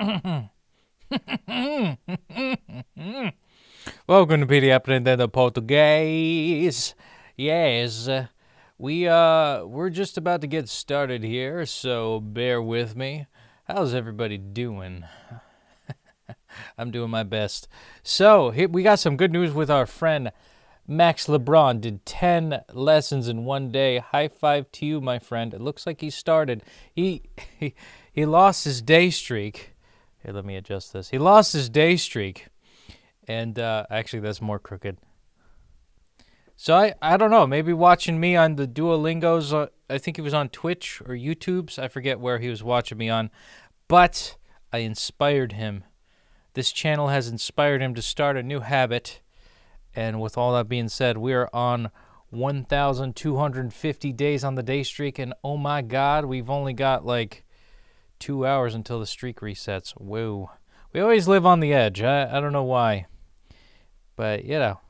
Welcome to Petey Aprendendo Português. Yes, we're just about to get started here, so bear with me. How's everybody doing? I'm doing my best. So, we got some good news with our friend Max LeBron. Did 10 lessons in one day. High five to you, my friend. It looks like he started. He lost his day streak. Here, let me adjust this. He lost his day streak. And actually, that's more crooked. So I don't know. Maybe watching me on the Duolingos. I think he was on Twitch or YouTube's. I forget where he was watching me on. But I inspired him. This channel has inspired him to start a new habit. And with all that being said, we are on 1,250 days on the day streak. And oh my God, we've only got like 2 hours until the streak resets. Whoa. We always live on the edge. I don't know why. But, you know,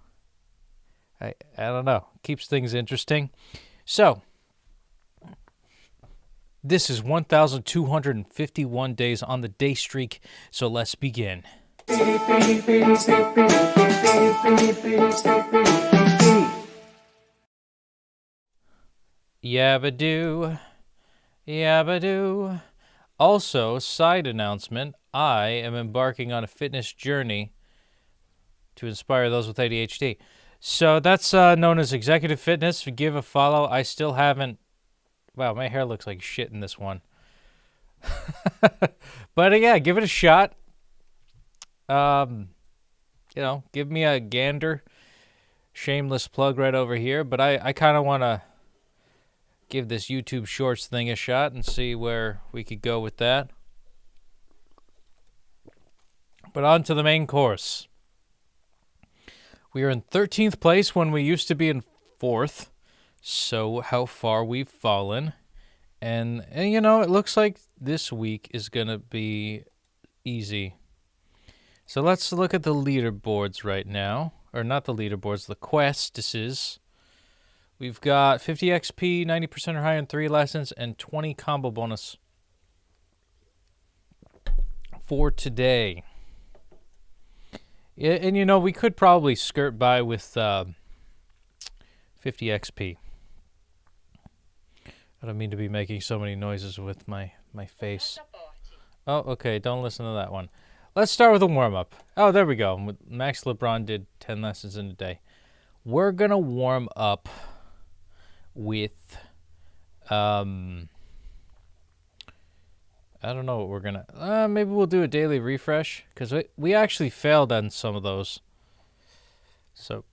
I don't know. Keeps things interesting. So, this is 1,251 days on the day streak. So let's begin. Yabba-doo. Yabba-doo. Also, side announcement, I am embarking on a fitness journey to inspire those with ADHD. So that's known as Executive Fitness. Give a follow. I still haven't... Wow, my hair looks like shit in this one. But yeah, give it a shot. You know, give me a gander. Shameless plug right over here. But I kind of want to give this YouTube Shorts thing a shot and see where we could go with that. But on to the main course. We are in 13th place when we used to be in 4th. So how far we've fallen. And you know, it looks like this week is going to be easy. So let's look at the leaderboards right now. Or not the leaderboards, the quests. We've got 50 XP, 90% or higher in 3 lessons, and 20 combo bonus for today. Yeah, and you know, we could probably skirt by with 50 XP. I don't mean to be making so many noises with my face. Oh, okay, don't listen to that one. Let's start with a warm-up. Oh, there we go. Max LeBron did 10 lessons in a day. We're going to warm up with... I don't know what we're going to... maybe we'll do a daily refresh, because we actually failed on some of those. So,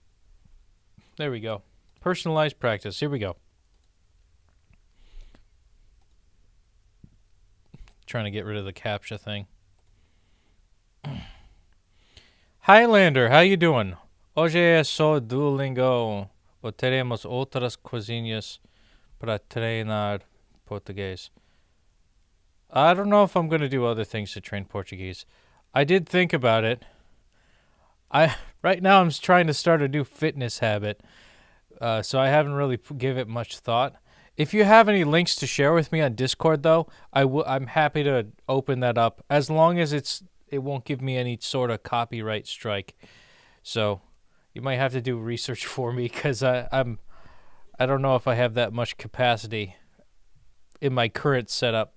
there we go. Personalized practice. Here we go. Trying to get rid of the CAPTCHA thing. Highlander, how you doing? Hoje é só Duolingo. Ou teremos outras coisinhas para treinar português. I don't know if I'm going to do other things to train Portuguese. I did think about it. Right now I'm trying to start a new fitness habit, so I haven't really given it much thought. If you have any links to share with me on Discord, though, I'm happy to open that up, as long as it won't give me any sort of copyright strike. So you might have to do research for me, because I don't know if I have that much capacity in my current setup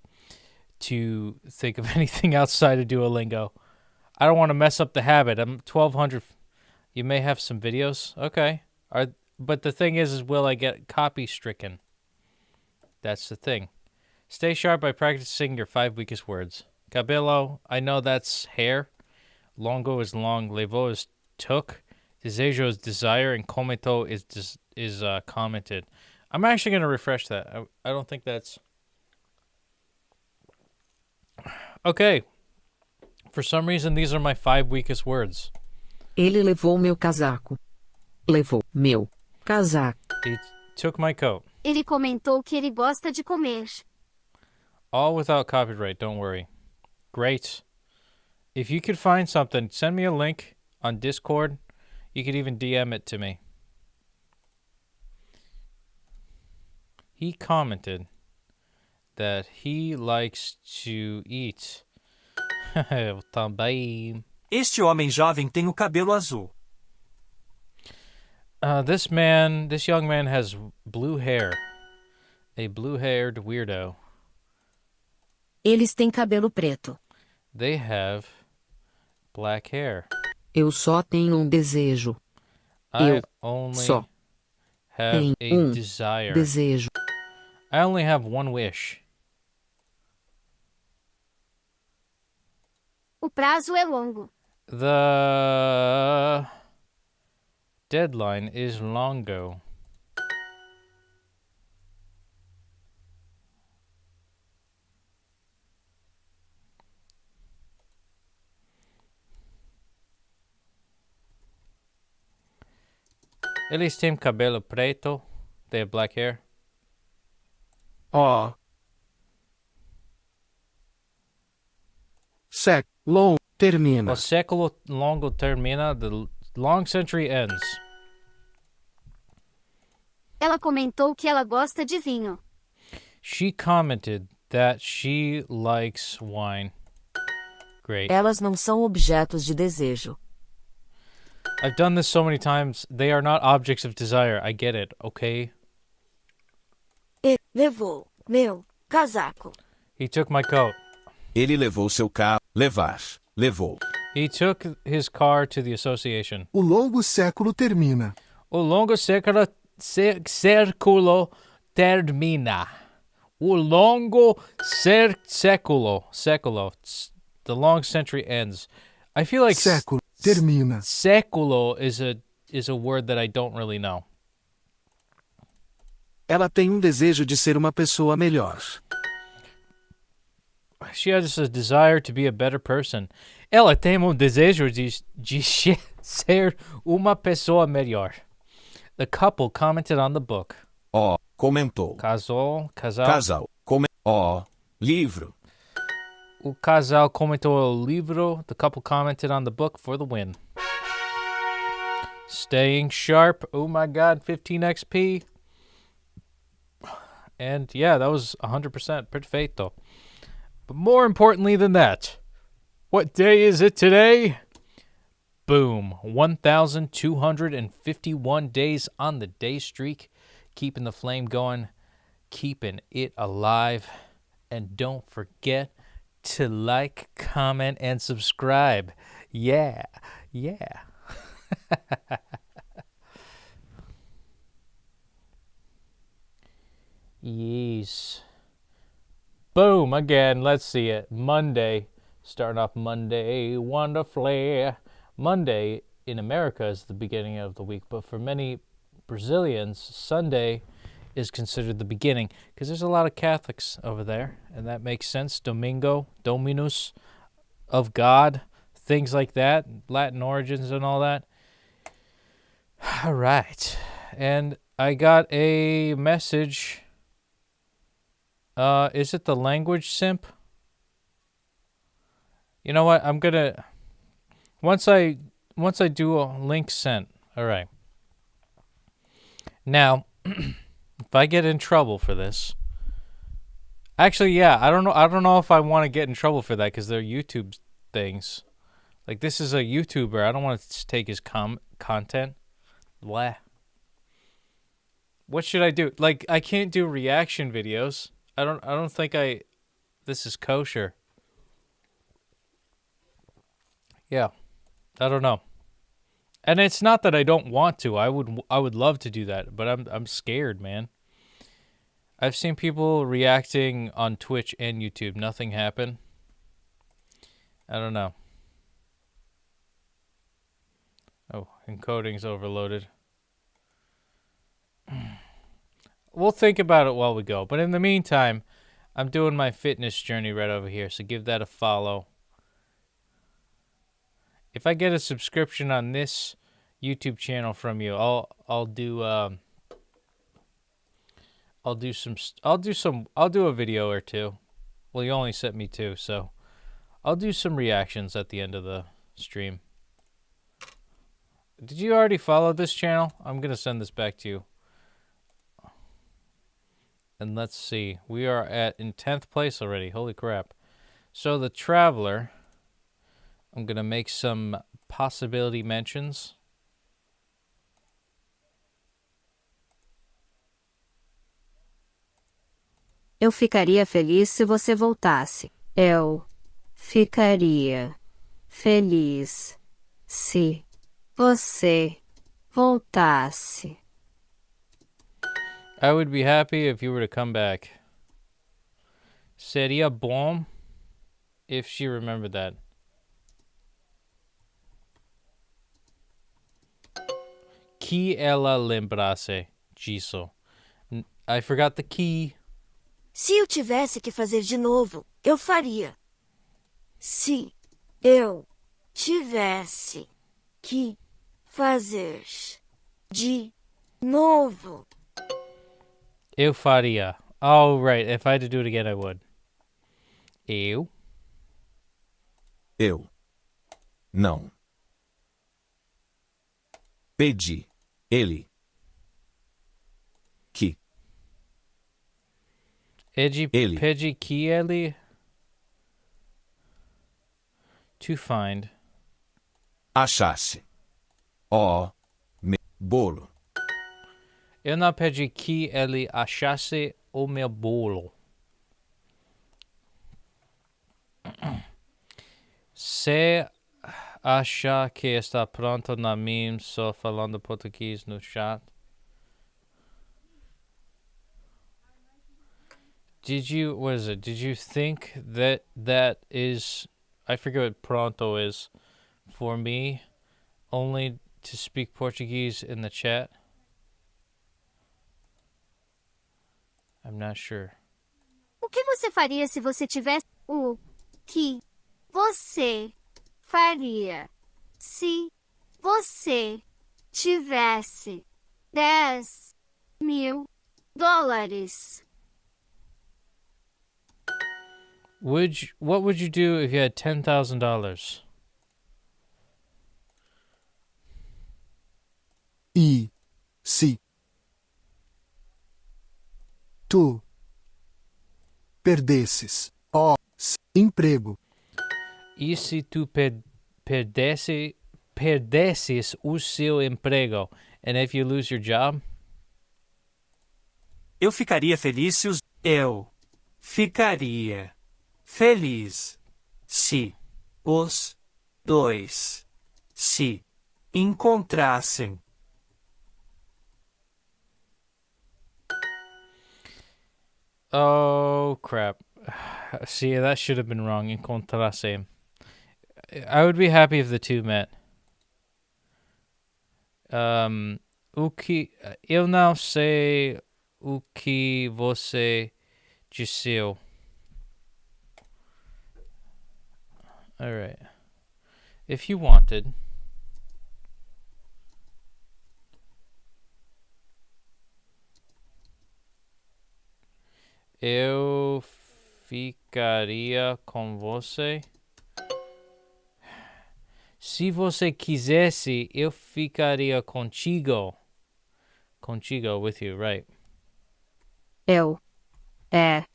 to think of anything outside of Duolingo. I don't want to mess up the habit. I'm 1,200. You may have some videos. Okay. But the thing is will I get copy stricken? That's the thing. Stay sharp by practicing your 5 weakest words. Cabelo, I know that's hair. Longo is long. Levo is took. Desejo is desire. And comento is commented. I'm actually going to refresh that. I don't think that's... Okay. For some reason, these are my 5 weakest words. Ele levou meu casaco. Levou meu casaco. He took my coat. Ele comentou que ele gosta de comer. All without copyright, don't worry. Great. If you could find something, send me a link on Discord. You could even DM it to me. He commented that he likes to eat Eu também. Este homem jovem tem o cabelo azul. This young man has blue hair. A blue-haired weirdo. Eles têm cabelo preto. They have black hair. Eu só tenho um desejo. I Eu only só have tenho a desire. desejo. I only have one wish. O prazo é longo. The deadline is longo. Eles têm cabelo preto. They have black hair. Ó. Long termina. O século longo termina. The long century ends. Ela comentou que ela gosta de vinho. She commented that she likes wine. Great. Elas não são objetos de desejo. I've done this so many times. They are not objects of desire. I get it, okay? Ele levou meu casaco. He took my coat. Ele levou seu carro. Levar. Levou. He took his car to the association. O longo século termina. O longo século termina. O longo século. The long century ends. I feel like Século termina. século is a word that I don't really know. Ela tem um desejo de ser uma pessoa melhor. She has a desire to be a better person. Ela tem desejo de ser uma pessoa melhor. The couple commented on the book. Ó, comentou. Casal. Casal. Ó, livro. O casal comentou o livro. The couple commented on the book for the win. Staying sharp. Oh my god, 15 XP. And yeah, that was 100% perfecto. But more importantly than that, what day is it today? Boom. 1,251 days on the day streak. Keeping the flame going. Keeping it alive. And don't forget to like, comment, and subscribe. Yeah. Yes. Boom, again, let's see it. Monday, starting off Monday wonderfully. Monday in America is the beginning of the week, but for many Brazilians, Sunday is considered the beginning because there's a lot of Catholics over there, and that makes sense. Domingo, Dominus, of God, things like that, Latin origins and all that. All right, and I got a message. Is it the language simp? You know what? I'm gonna once I do a link sent. All right. Now, if I get in trouble for this, actually, yeah, I don't know if I want to get in trouble for that because they're YouTube things. Like this is a YouTuber. I don't want to take his content. Blah. What should I do? Like I can't do reaction videos. I don't think this is kosher. Yeah. I don't know. And it's not that I don't want to. I would love to do that, but I'm scared, man. I've seen people reacting on Twitch and YouTube. Nothing happened. I don't know. Oh, encoding's overloaded. We'll think about it while we go. But in the meantime, I'm doing my fitness journey right over here, so give that a follow. If I get a subscription on this YouTube channel from you, I'll do a video or two. Well, you only sent me 2, so I'll do some reactions at the end of the stream. Did you already follow this channel? I'm going to send this back to you. And let's see. We are in 10th place already. Holy crap. So the Traveler I'm going to make some possibility mentions. Eu ficaria feliz se você voltasse. Eu ficaria feliz se você voltasse. I would be happy if you were to come back. Seria bom if she remembered that. Que ela lembrasse disso. I forgot the key. Se eu tivesse que fazer de novo, eu faria. Se eu tivesse que fazer de novo. Eu faria. Oh, right. If I had to do it again, I would. Eu. Não. Pedi. Ele. Que. Ele. Pedi que ele. To find. Achasse. Bolo. Eu não pedi que ele achasse o meu bolo. Se acha que está pronto na meme só falando português no chat. Did you think that is, I forget what pronto is, for me, only to speak Portuguese in the chat? I'm not sure. O que você faria se você tivesse... O que você faria se você tivesse $10.000? What would you do if you had $10,000? E se tu perdesses emprego? E se tu perdesses o seu emprego? And if you lose your job? Eu ficaria feliz se os... Eu ficaria feliz se os dois se encontrassem. Oh, crap. See, that should have been wrong. Encontrasse. I would be happy if the two met. O que... Eu não sei o que você disse. Alright. If you wanted... Eu ficaria com você. Se você quisesse, eu ficaria contigo. Contigo, with you, right? Eu I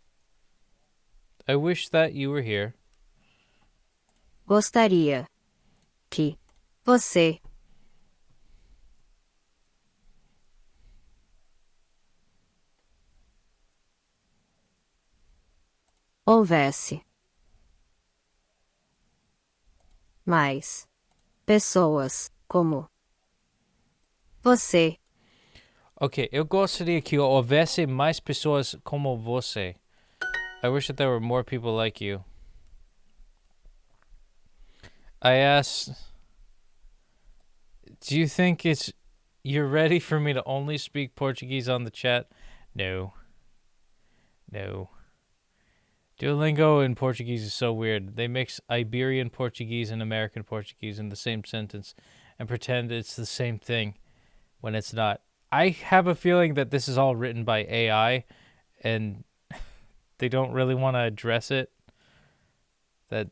wish that you were here. gostaria que você houvesse mais pessoas como você. Ok, eu gostaria que houvesse mais pessoas como você. I wish that there were more people like you. I asked, do you think you're ready for me to only speak Portuguese on the chat? No. Duolingo in Portuguese is so weird. They mix Iberian Portuguese and American Portuguese in the same sentence and pretend it's the same thing when it's not. I have a feeling that this is all written by AI and they don't really want to address it. That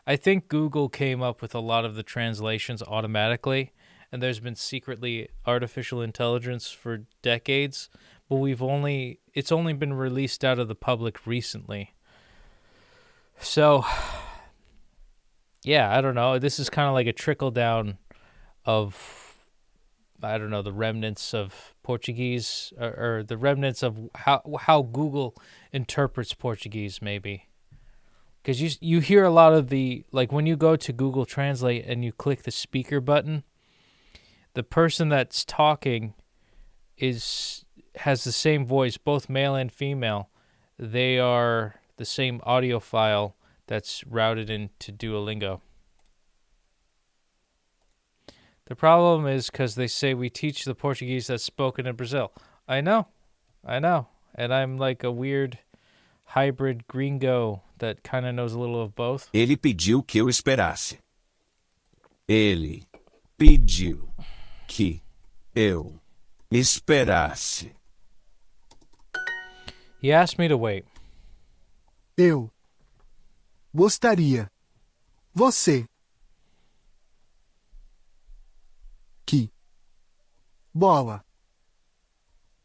I think Google came up with a lot of the translations automatically, and there's been secretly artificial intelligence for decades, but it's only been released out of the public recently. So yeah, I don't know. This is kind of like a trickle down of, I don't know, the remnants of Portuguese, or the remnants of how Google interprets Portuguese, maybe. Because you hear a lot of the, like when you go to Google Translate and you click the speaker button, the person that's talking has the same voice, both male and female. They are the same audio file that's routed into Duolingo. The problem is because they say we teach the Portuguese that's spoken in Brazil. I know. And I'm like a weird hybrid gringo that kind of knows a little of both. Ele pediu que eu esperasse. Ele pediu que eu esperasse. He asked me to wait. Eu gostaria. Você. Que. Bola.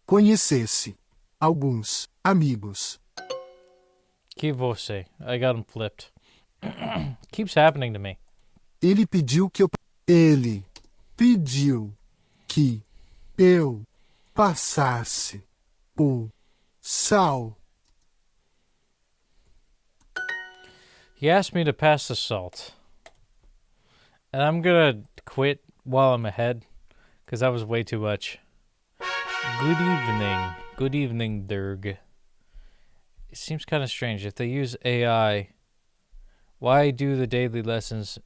Conhecesse. Alguns amigos. Que você. I got him flipped. Keeps happening to me. Ele pediu que eu. Ele pediu que eu passasse o sal. He asked me to pass the salt. And I'm gonna quit while I'm ahead, because that was way too much. Good evening. Good evening, Dirg. It seems kind of strange. If they use AI, why do the daily lessons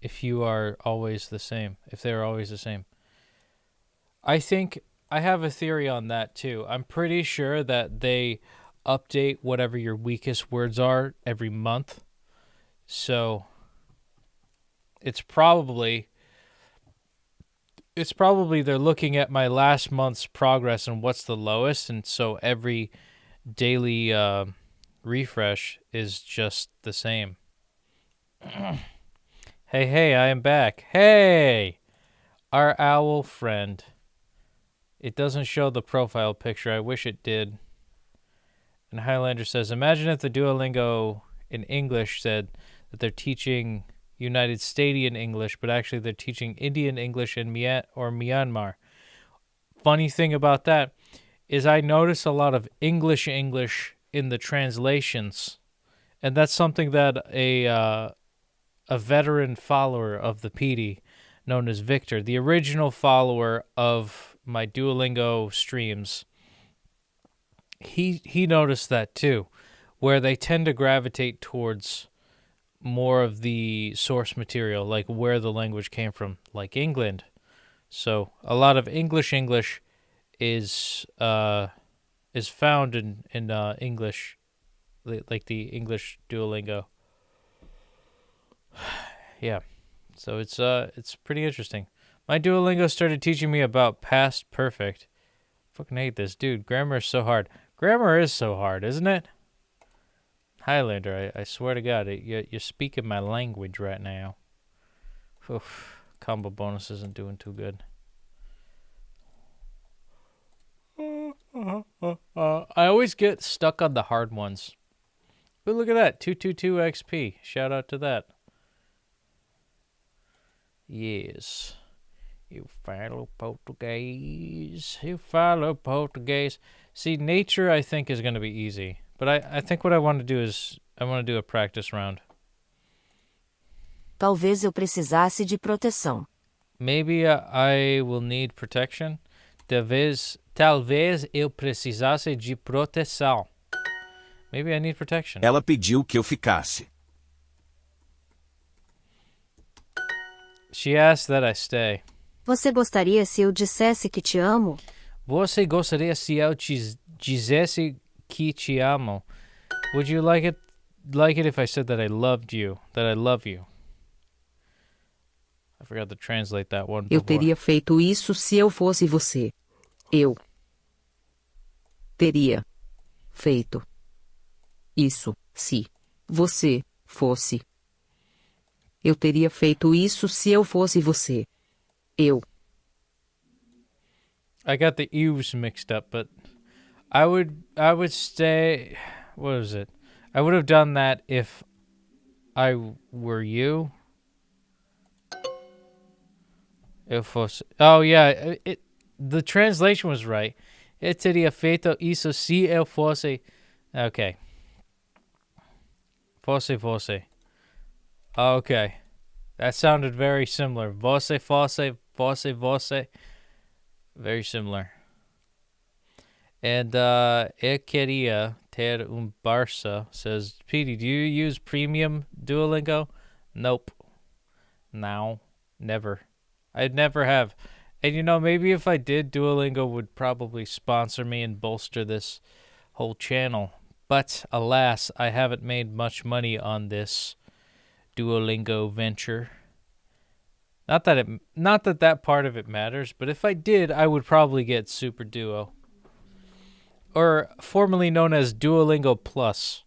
if you are always the same? If they're always the same? I think I have a theory on that too. I'm pretty sure that they update whatever your weakest words are every month. So it's probably they're looking at my last month's progress and what's the lowest, and so every daily refresh is just the same. Hey, I am back. Hey, our owl friend. It doesn't show the profile picture. I wish it did. And Highlander says, imagine if the Duolingo in English said that they're teaching United Stadian English, but actually they're teaching Indian English in Myanmar. Funny thing about that is I notice a lot of English in the translations, and that's something that a veteran follower of the Petey, known as Victor, the original follower of my Duolingo streams, he noticed that too, where they tend to gravitate towards more of the source material, like where the language came from, like England. So a lot of English is found in English, like the English Duolingo. Yeah, so it's pretty interesting. My Duolingo started teaching me about past perfect. Fucking hate this, dude. Grammar is so hard. Grammar is so hard, isn't it? Highlander, I swear to God, you're speaking my language right now. Oof, combo bonus isn't doing too good. I always get stuck on the hard ones. Ooh, look at that, 222 XP. Shout out to that. Yes. You follow Portuguese. You follow Portuguese. See, nature, I think, is going to be easy. But I think what I want to do is I want to do a practice round. Talvez eu precisasse de proteção. Maybe I will need protection. Talvez eu precisasse de proteção. Maybe I need protection. Ela pediu que eu ficasse. She asked that I stay. Você gostaria se eu dissesse que te amo? Você gostaria se eu te dissesse que te amo? Would you like it if I said that I loved you, that I love you? I forgot to translate that one Eu before. teria feito isso se eu fosse você. Eu teria feito isso se você fosse. Eu teria feito isso se eu fosse você. Eu. I got the U's mixed up, but I would stay. What is it? I would have done that if I were you, Eu fosse. Oh yeah, the translation was right. Eu teria feito isso se eu fosse. Okay. Fosse você. Okay. That sounded very similar. Você, fosse, você, você. Very similar. And eu queria ter Barça says, Petey, do you use premium Duolingo? Nope. No. Never. I'd never have. And you know, maybe if I did, Duolingo would probably sponsor me and bolster this whole channel. But alas, I haven't made much money on this Duolingo venture. Not that that part of it matters, but if I did, I would probably get Super Duo. Or formerly known as Duolingo Plus.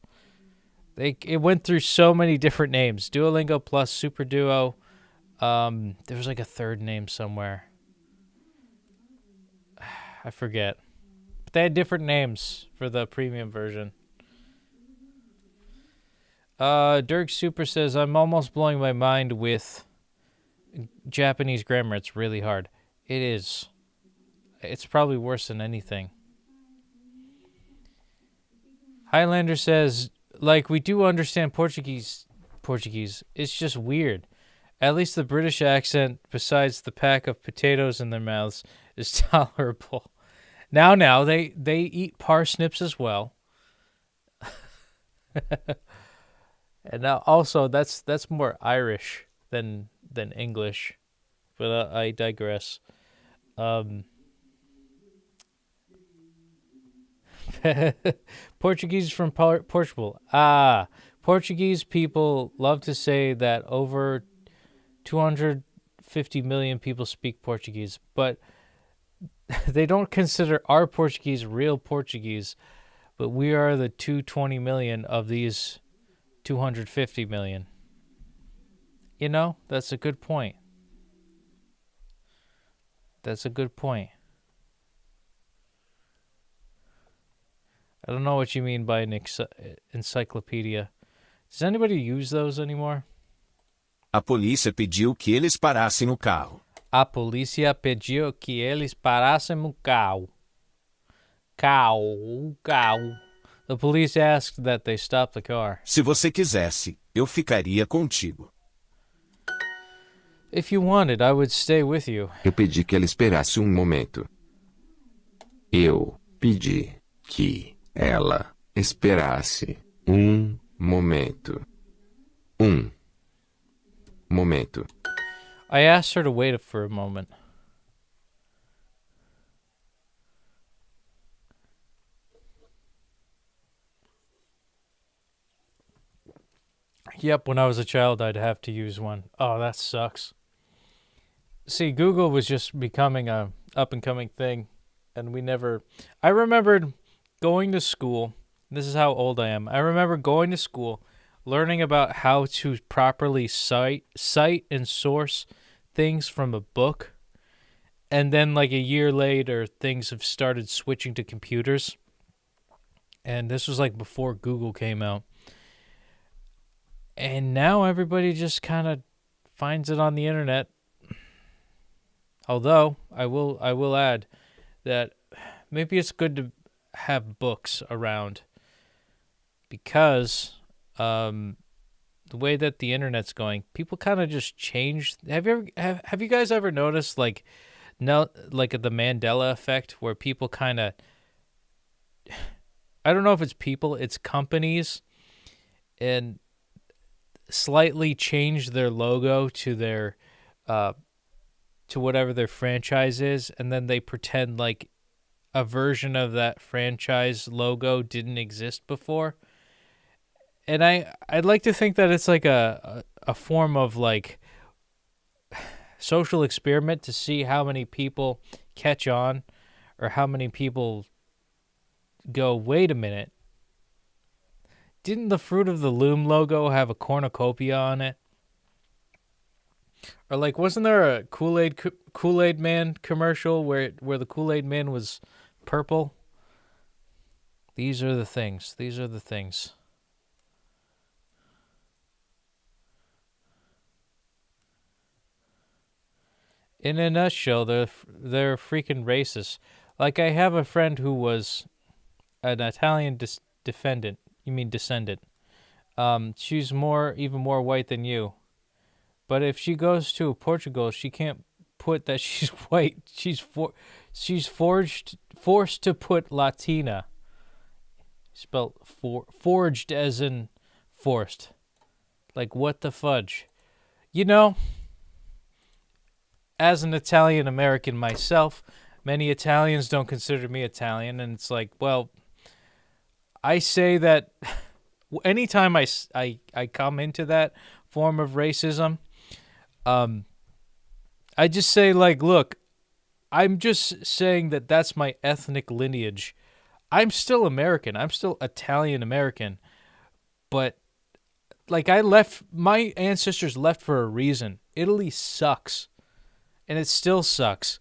It went through so many different names. Duolingo Plus, Super Duo. There was like a third name somewhere. I forget. But they had different names for the premium version. Dirk Super says, I'm almost blowing my mind with Japanese grammar. It's really hard. It is. It's probably worse than anything. Highlander says, like, we do understand Portuguese. It's just weird. At least the British accent, besides the pack of potatoes in their mouths, is tolerable. Now, they eat parsnips as well. And now also that's more Irish than English. But I digress. Portuguese from Portugal. Portuguese people love to say that over 250 million people speak Portuguese, but they don't consider our Portuguese real Portuguese, but we are the 220 million of these 250 million. You know, that's a good point. That's a good point. I don't know what you mean by an encyclopedia. Does anybody use those anymore? A polícia pediu que eles parassem no carro. A polícia pediu que eles parassem no carro. Carro. The police asked that they stop the car. Se você quisesse, eu ficaria contigo. If you wanted, I would stay with you. Eu pedi que ela esperasse momento. Eu pedi que ela esperasse momento. Momento. I asked her to wait for a moment. Yep, when I was a child, I'd have to use one. Oh, that sucks. See, Google was just becoming a up-and-coming thing, and we never... I remembered going to school. This is how old I am. I remember going to school, learning about how to properly cite and source things from a book, and then like a year later, things have started switching to computers, and this was like before Google came out. And now everybody just kind of finds it on the internet. Although I will add that maybe it's good to have books around, because the way that the internet's going, people kind of just change. Have you guys ever noticed like the Mandela effect, where people kind of, I don't know if it's people, it's companies, and slightly change their logo to their to whatever their franchise is, and then they pretend like a version of that franchise logo didn't exist before. And I'd like to think that it's like a form of like social experiment to see how many people catch on, or how many people go, wait a minute, didn't the Fruit of the Loom logo have a cornucopia on it? Or like, wasn't there a Kool-Aid Man commercial where the Kool-Aid Man was purple? These are the things. In a nutshell, they're freaking racist. Like, I have a friend who was an Italian defendant. You mean descendant? She's even more white than you. But if she goes to Portugal, she can't put that she's white. She's forced to put Latina. Spelled forged as in forced. Like, what the fudge? You know, as an Italian American myself, many Italians don't consider me Italian, and it's like, well, I say that anytime I come into that form of racism, I just say, like, look, I'm just saying that that's my ethnic lineage. I'm still American. I'm still Italian American. But, like, my ancestors left for a reason. Italy sucks. And it still sucks.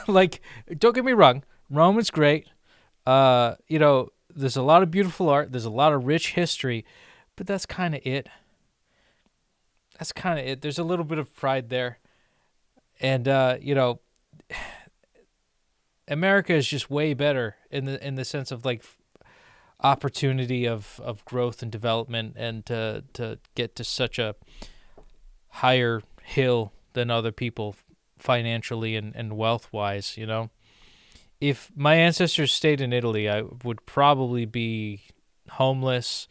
Like, don't get me wrong. Rome is great. There's a lot of beautiful art. There's a lot of rich history. But that's kind of it. There's a little bit of pride there. And, America is just way better in the sense of, like, opportunity of growth and development, and to get to such a higher hill than other people financially and wealth-wise, you know. If my ancestors stayed in Italy, I would probably be homeless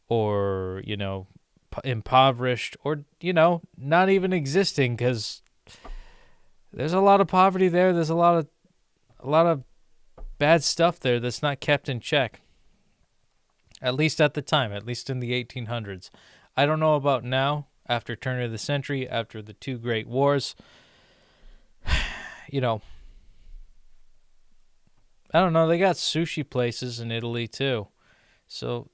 or, impoverished or, not even existing, because there's a lot of poverty there. There's a lot of bad stuff there that's not kept in check. At least at the time, at least in the 1800s. I don't know about now, after turn of the century, after the two great wars. I don't know, they got sushi places in Italy too. So,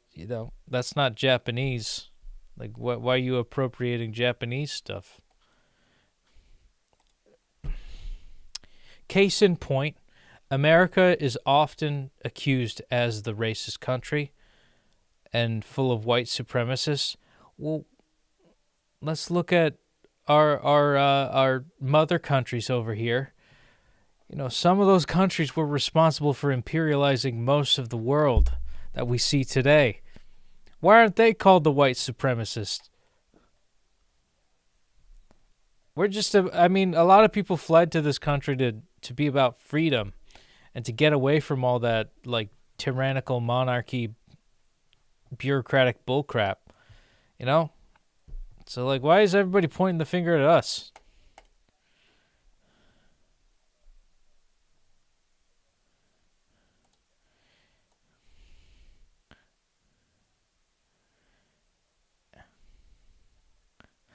that's not Japanese. Like, why are you appropriating Japanese stuff? Case in point, America is often accused as the racist country and full of white supremacists. Well, let's look at our mother countries over here. Some of those countries were responsible for imperializing most of the world that we see today. Why aren't they called the white supremacists? A lot of people fled to this country to be about freedom and to get away from all that, like, tyrannical monarchy, bureaucratic bullcrap, So, like, why is everybody pointing the finger at us?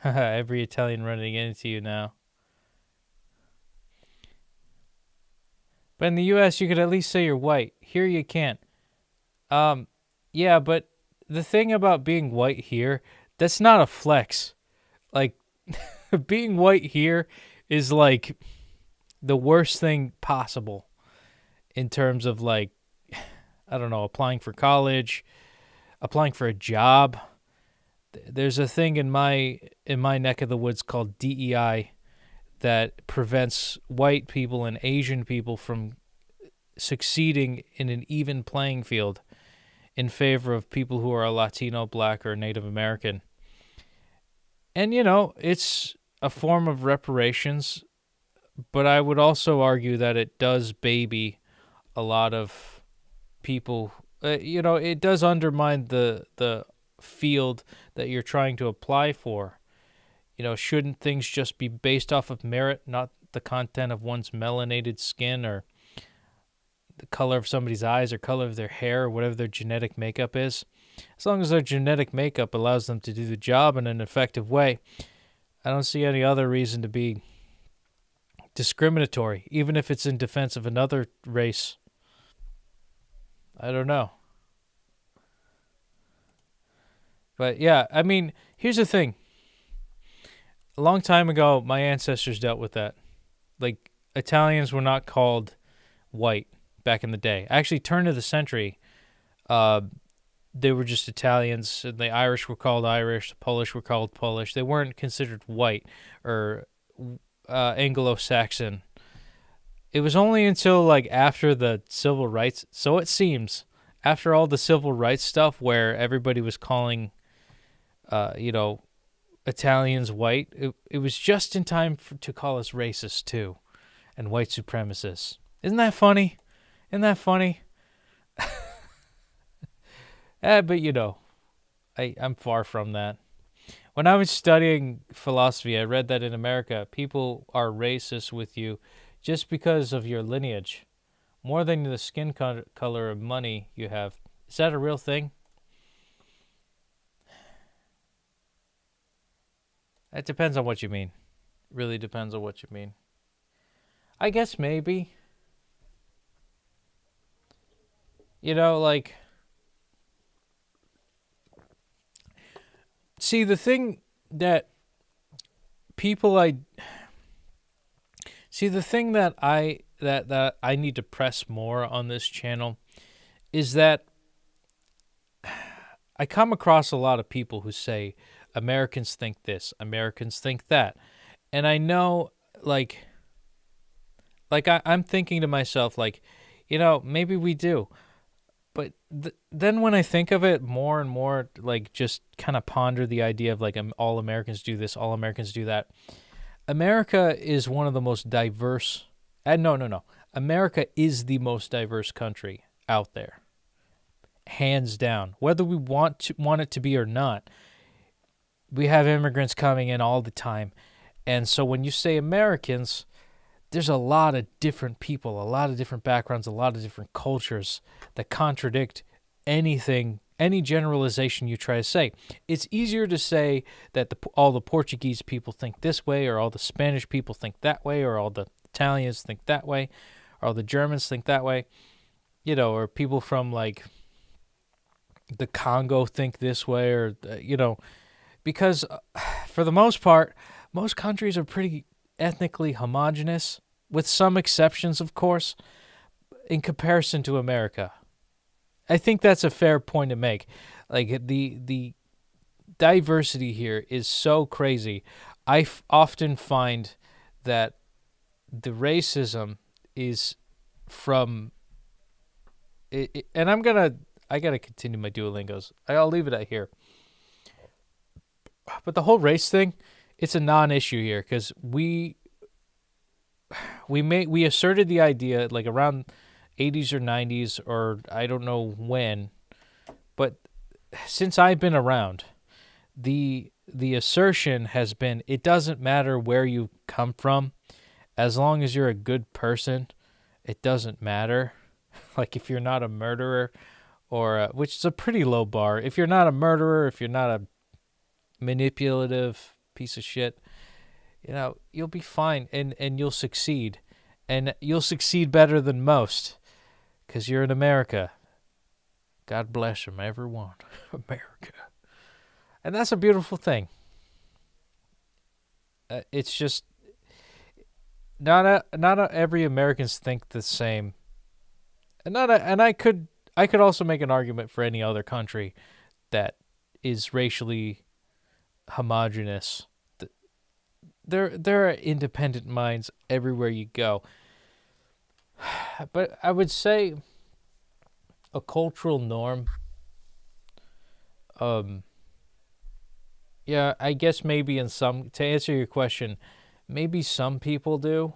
Every Italian running into you now. But in the U.S., you could at least say you're white. Here you can't. Yeah, but the thing about being white here, that's not a flex. Like, being white here is, like, the worst thing possible in terms of, like, I don't know, applying for college, applying for a job. There's a thing in my neck of the woods called DEI that prevents white people and Asian people from succeeding in an even playing field in favor of people who are Latino, Black, or Native American. And, it's a form of reparations, but I would also argue that it does baby a lot of people. It does undermine the field that you're trying to apply for. Shouldn't things just be based off of merit, not the content of one's melanated skin or the color of somebody's eyes or color of their hair or whatever their genetic makeup is? As long as their genetic makeup allows them to do the job in an effective way, I don't see any other reason to be discriminatory, even if it's in defense of another race. I don't know. But yeah, here's the thing. A long time ago, my ancestors dealt with that. Like, Italians were not called white back in the day. Actually, turn of the century, they were just Italians. And the Irish were called Irish. The Polish were called Polish. They weren't considered white or Anglo-Saxon. It was only until like after the civil rights, so it seems, after all the civil rights stuff where everybody was calling, Italians white, it was just in time to call us racist too, and white supremacists. Isn't that funny? Isn't that funny? But I'm far from that. When I was studying philosophy, I read that in America, people are racist with you just because of your lineage, more than the skin color of money you have. Is that a real thing? It depends on what you mean. Really depends on what you mean. I guess maybe. See, the thing that that I need to press more on this channel is that I come across a lot of people who say Americans think this, Americans think that. And I know, I'm thinking to myself, maybe we do. But then when I think of it more and more, just kind of ponder the idea of, all Americans do this, all Americans do that. America is one of the most diverse... No. America is the most diverse country out there. Hands down. Whether we want it to be or not, we have immigrants coming in all the time. And so when you say Americans, there's a lot of different people, a lot of different backgrounds, a lot of different cultures that contradict anything, any generalization you try to say. It's easier to say that all the Portuguese people think this way, or all the Spanish people think that way, or all the Italians think that way, or all the Germans think that way, or people from the Congo think this way, or, because for the most part, most countries are pretty ethnically homogenous, with some exceptions, of course, in comparison to America. I think that's a fair point to make. The diversity here is so crazy. I often find that the racism is from... and I gotta continue my Duolingos. I'll leave it at here. But the whole race thing, it's a non-issue here, because we asserted the idea around 80s or 90s, or I don't know when, but since I've been around, the assertion has been, it doesn't matter where you come from, as long as you're a good person, it doesn't matter. If you're not a murderer, or which is a pretty low bar. If you're not a murderer, if you're not a manipulative piece of shit, you'll be fine, and you'll succeed, and you'll succeed better than most, because you're in America. God bless them, everyone. America. And that's a beautiful thing. It's just not every Americans think the same, and I could also make an argument for any other country that is racially homogenous. There are independent minds everywhere you go. But I would say a cultural norm, yeah, I guess maybe to answer your question, maybe some people do.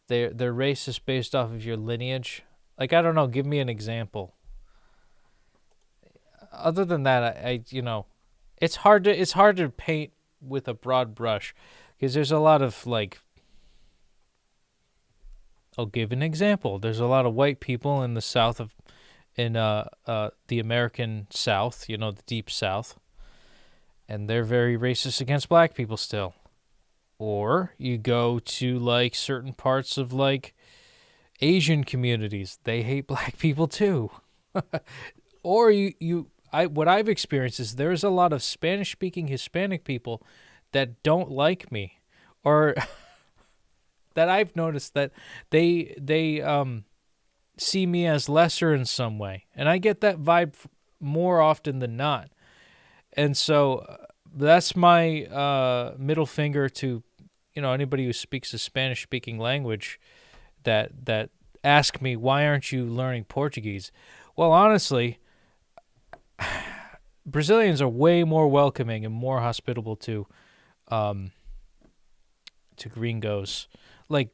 They're racist based off of your lineage. I don't know, give me an example. Other than that, it's hard to paint with a broad brush, because there's a lot of I'll give an example. There's a lot of white people in the South the American South, the Deep South, and they're very racist against black people still. Or you go to certain parts of Asian communities, they hate black people too. Or what I've experienced is there's a lot of Spanish-speaking Hispanic people that don't like me, or that I've noticed that they see me as lesser in some way, and I get that vibe more often than not. And so that's my middle finger to anybody who speaks a Spanish-speaking language that ask me, why aren't you learning Portuguese? Well, honestly, Brazilians are way more welcoming and more hospitable to gringos. Like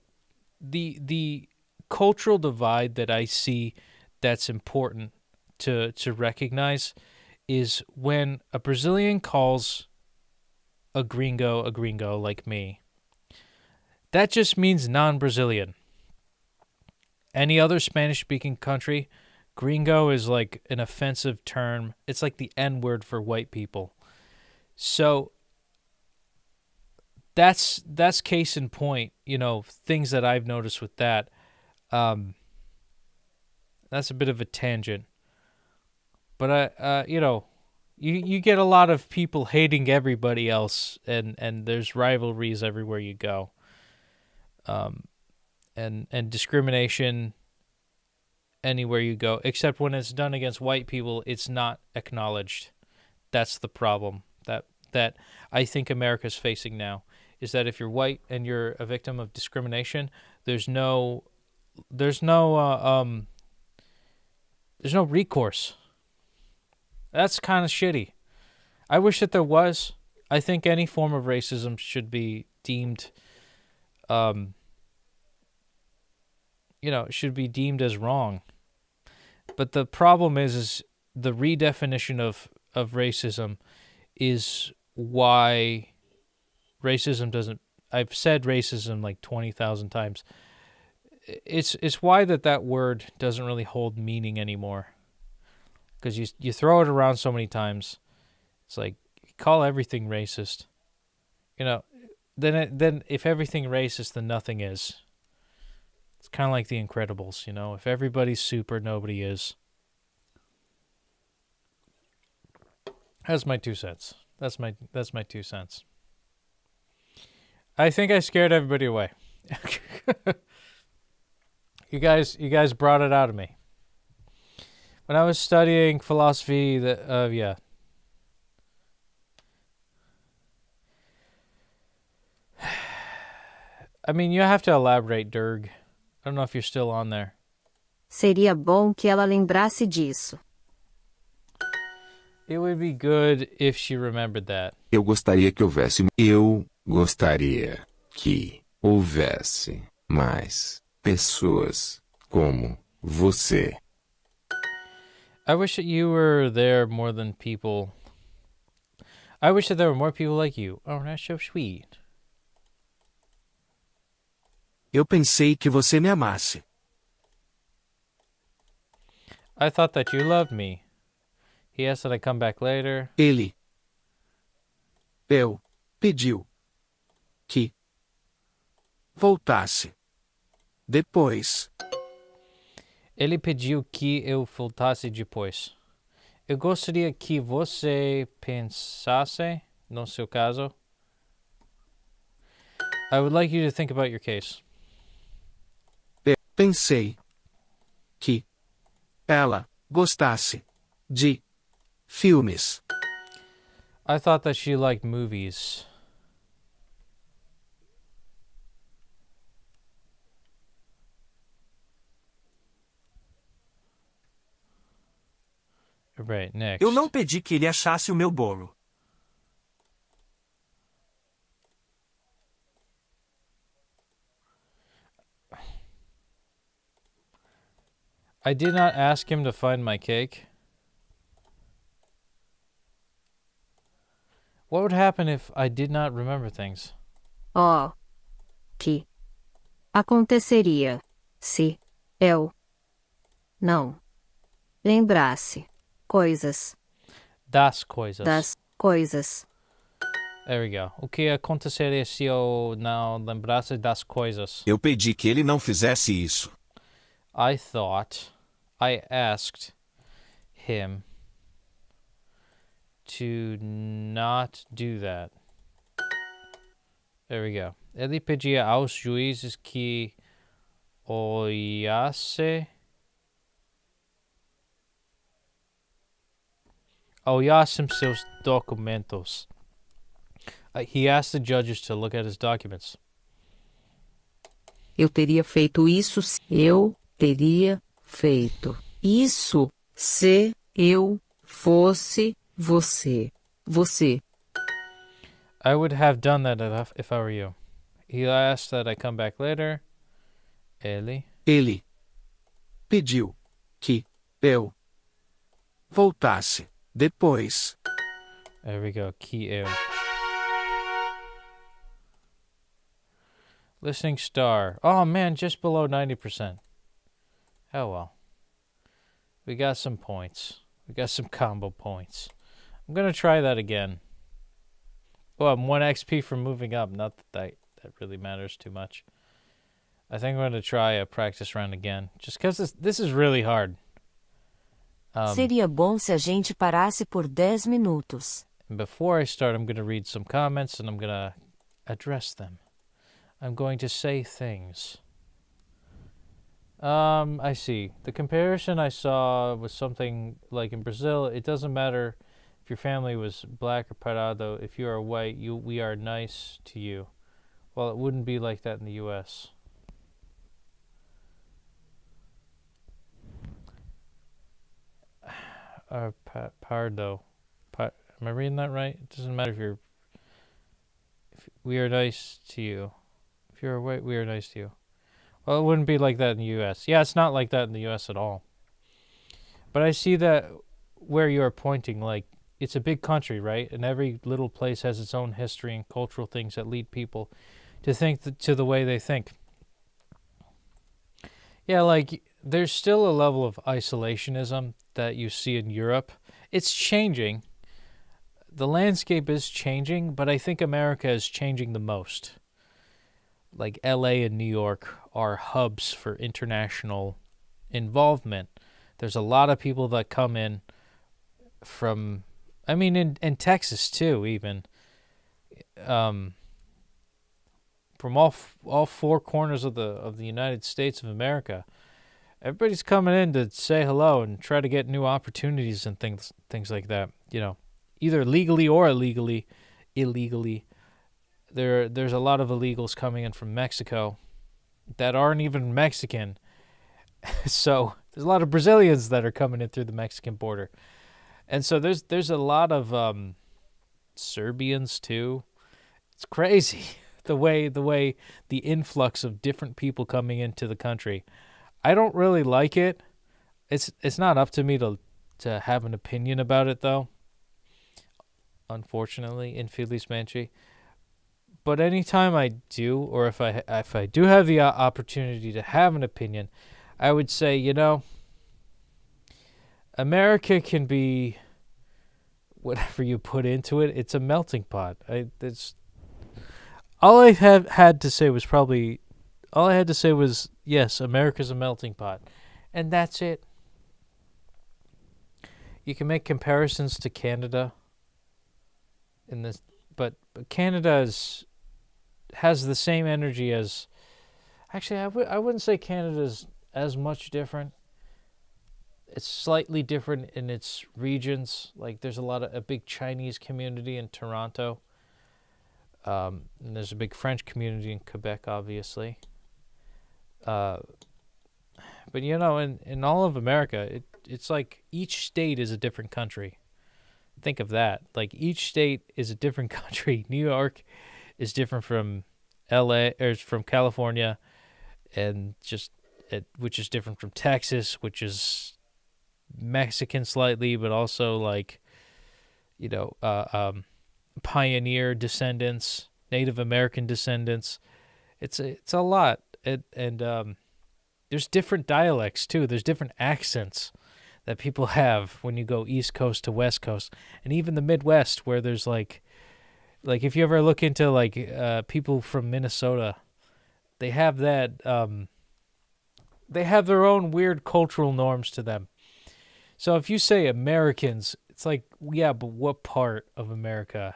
the cultural divide that I see that's important to recognize is when a Brazilian calls a gringo like me. That just means non-Brazilian. Any other Spanish-speaking country, gringo is like an offensive term. It's like the N-word for white people. So that's case in point, things that I've noticed with that. That's a bit of a tangent. But you get a lot of people hating everybody else, and there's rivalries everywhere you go. And discrimination anywhere you go, except when it's done against white people, it's not acknowledged. That's the problem that I think America's facing now, is that if you're white and you're a victim of discrimination, there's no recourse. That's kind of shitty. I wish that there was. I think any form of racism should be deemed should be deemed as wrong. But the problem is the redefinition of racism is why racism doesn't... I've said racism like 20,000 times. It's why that word doesn't really hold meaning anymore. Because you throw it around so many times. It's like, you call everything racist. Then if everything racist, then nothing is. It's kind of like The Incredibles, If everybody's super, nobody is. That's my 2 cents. That's my 2 cents. I think I scared everybody away. You guys brought it out of me. When I was studying philosophy, yeah. I mean, you have to elaborate, Dirg. I don't know if you're still on there. Seria bom que ela lembrasse disso. It would be good if she remembered that. Eu gostaria que houvesse mais pessoas como você. I wish that you were there more than people. I wish that there were more people like you. Oh, that's so sweet. Eu pensei que você me amasse. I thought that you loved me. He asked that I come back later. Ele pediu que voltasse depois. Ele pediu que eu voltasse depois. Eu gostaria que você pensasse no seu caso. I would like you to think about your case. Pensei que ela gostasse de filmes. I thought that she liked movies. Right, next. Eu não pedi que ele achasse o meu bolo. I did not ask him to find my cake. What would happen if I did not remember things? Oh, que aconteceria se eu não lembrasse coisas. Das coisas. Das coisas. There we go. O que aconteceria se eu não lembrasse das coisas? Eu pedi que ele não fizesse isso. I asked him to not do that. There we go. Ele pedia aos juízes que olhassem seus documentos. He asked the judges to look at his documents. Eu teria feito isso se eu teria feito isso se eu fosse você. Você. I would have done that if I were you. He asked that I come back later. Ele. Ele pediu que eu voltasse depois. There we go. Que eu. Listening star. Oh man, just below 90%. Oh well. We got some points. We got some combo points. I'm gonna try that again. Well, I'm 1 XP for moving up. Not that really matters too much. I think I'm gonna try a practice round again. Just because this is really hard. Seria bom se a gente parasse por 10 minutos. And before I start, I'm gonna read some comments and I'm gonna address them. I'm going to say things. I see. The comparison I saw was something like in Brazil, it doesn't matter if your family was black or parado. If you are white, we are nice to you. Well, it wouldn't be like that in the U.S. Pardo. Am I reading that right? It doesn't matter if we are nice to you. If you're white, we are nice to you. Well, it wouldn't be like that in the U.S. Yeah, it's not like that in the U.S. at all. But I see that where you're pointing, like, it's a big country, right? And every little place has its own history and cultural things that lead people to think to the way they think. Yeah, like, there's still a level of isolationism that you see in Europe. It's changing. The landscape is changing, but I think America is changing the most. Like LA and New York are hubs for international involvement. There's a lot of people that come in from, I mean, in Texas too, even, from all four corners of the United States of America. Everybody's coming in to say hello and try to get new opportunities and things like that. You know, either legally or illegally. There's a lot of illegals coming in from Mexico that aren't even Mexican. So there's a lot of Brazilians that are coming in through the Mexican border. And so there's a lot of Serbians too. It's crazy the way the influx of different people coming into the country. I don't really like it. It's not up to me to have an opinion about it though. Unfortunately, infelizmente. But anytime I do, or if I do have the opportunity to have an opinion, I would say, you know, America can be whatever you put into it. It's a melting pot. All I had to say was yes, America's a melting pot, and that's it. You can make comparisons to Canada in this, but Canada has the same energy as. Actually, I wouldn't say Canada's as much different. It's slightly different in its regions. Like there's a big Chinese community in Toronto. And there's a big French community in Quebec, obviously. But you know, in all of America, it's like each state is a different country. Think of that. Like each state is a different country. New York is different from LA or from California, and which is different from Texas, which is Mexican slightly, but also like, you know, pioneer descendants, Native American descendants. It's a lot, and there's different dialects too. There's different accents that people have when you go East Coast to West Coast, and even the Midwest, where there's like if you ever look into like people from Minnesota, they have that they have their own weird cultural norms to them. So if you say Americans, it's like, yeah, but what part of America?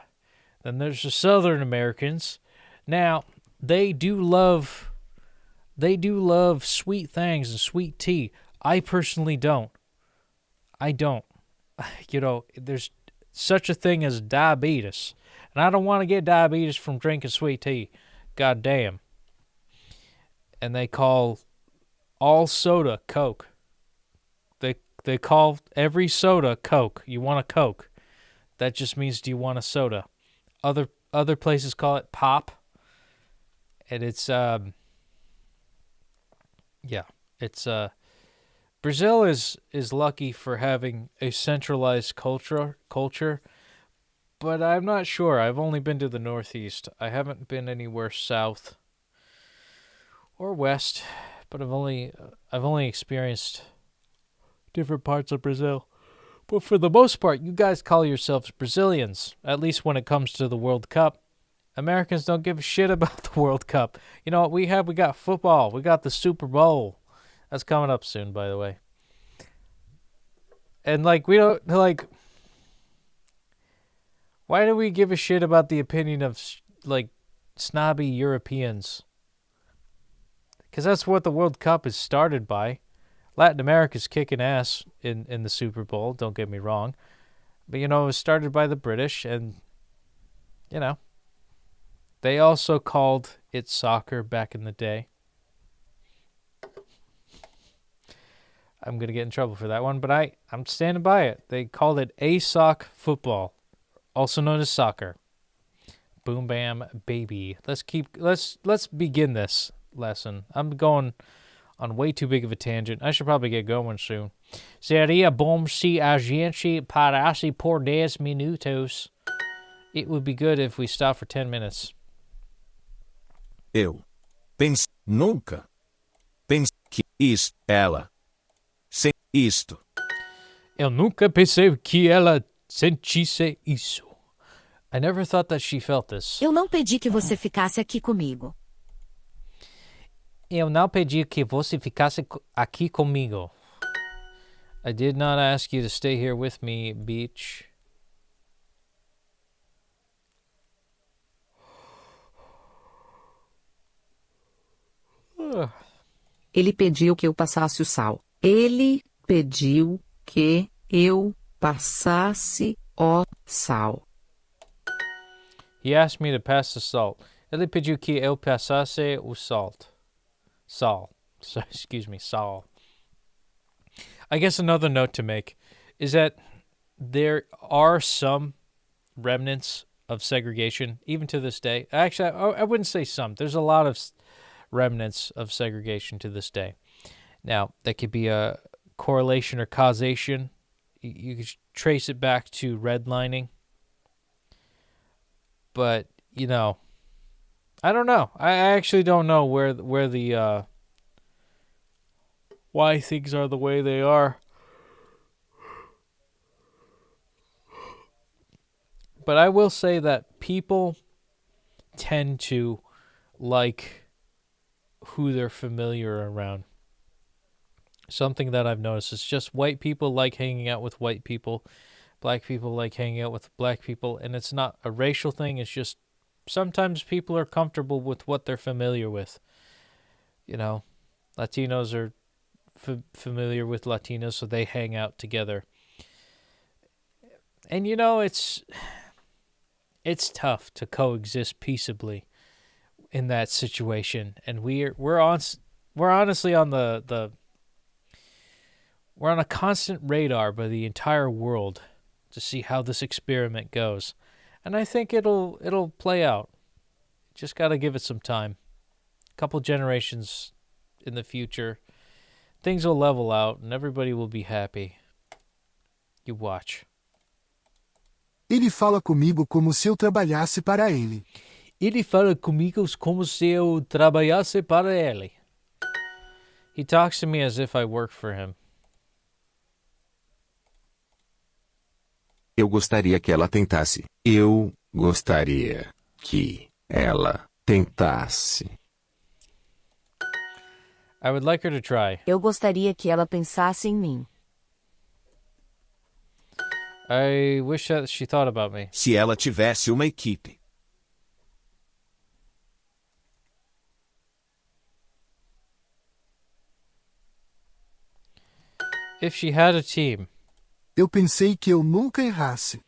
Then there's the Southern Americans. Now, they do love sweet things and sweet tea. I personally don't. I don't. You know, there's such a thing as diabetes. And I don't want to get diabetes from drinking sweet tea. God damn. and they call all soda Coke. They call every soda Coke. You want a Coke. That just means, do you want a soda? Other places call it pop. And it's Brazil is lucky for having a centralized culture, but I'm not sure. I've only been to the Northeast. I haven't been anywhere south or west, but I've only experienced different parts of Brazil. But for the most part, you guys call yourselves Brazilians, at least when it comes to the World Cup. Americans don't give a shit about the World Cup. You know what we have? We got football. We got the Super Bowl. That's coming up soon, by the way. And, like, we don't, like, why do we give a shit about the opinion of, like, snobby Europeans? Because that's what the World Cup is started by. Latin America's kicking ass in the Super Bowl, don't get me wrong. But, you know, it was started by the British, and, you know, they also called it soccer back in the day. I'm going to get in trouble for that one, but I'm standing by it. They called it ASOC football, also known as soccer. Boom, bam, baby. Let's begin this lesson. I'm going on way too big of a tangent. I should probably get going soon. Seria bom se a gente parasse por 10 minutos. It would be good if we stopped for 10 minutes. Eu nunca pensei que ela isto. Eu nunca pensei que ela sentisse isso. I never thought that she felt this. Eu não pedi que você ficasse aqui comigo. Eu não pedi que você ficasse aqui comigo. I did not ask you to stay here with me, beach. Ele pediu que eu passasse o sal. Ele pediu que eu passasse o sal. He asked me to pass the salt. Ele pediu que eu passasse o salt. Sal. Excuse me, sal. I guess another note to make is that there are some remnants of segregation, even to this day. Actually, I wouldn't say some. There's a lot of remnants of segregation to this day. Now, that could be a correlation or causation. You could trace it back to redlining. But, you know, I don't know. I actually don't know where the why things are the way they are. But I will say that people tend to like who they're familiar around. Something that I've noticed is just white people like hanging out with white people. Black people like hanging out with black people. And it's not a racial thing. It's just sometimes people are comfortable with what they're familiar with. You know, Latinos are familiar with Latinos, so they hang out together. And, you know, it's tough to coexist peaceably in that situation. And we're honestly on we're on a constant radar by the entire world to see how this experiment goes. And I think it'll play out. Just got to give it some time. A couple generations in the future, things will level out and everybody will be happy. You watch. Ele fala comigo como se eu trabalhasse para ele. Ele fala comigo como se eu trabalhasse para ele. He talks to me as if I work for him. Eu gostaria que ela tentasse. Eu gostaria que ela tentasse. I would like her to try. Eu gostaria que ela pensasse em mim. I wish that she thought about me. Se ela tivesse uma equipe. If she had a team. Eu pensei que eu nunca errasse.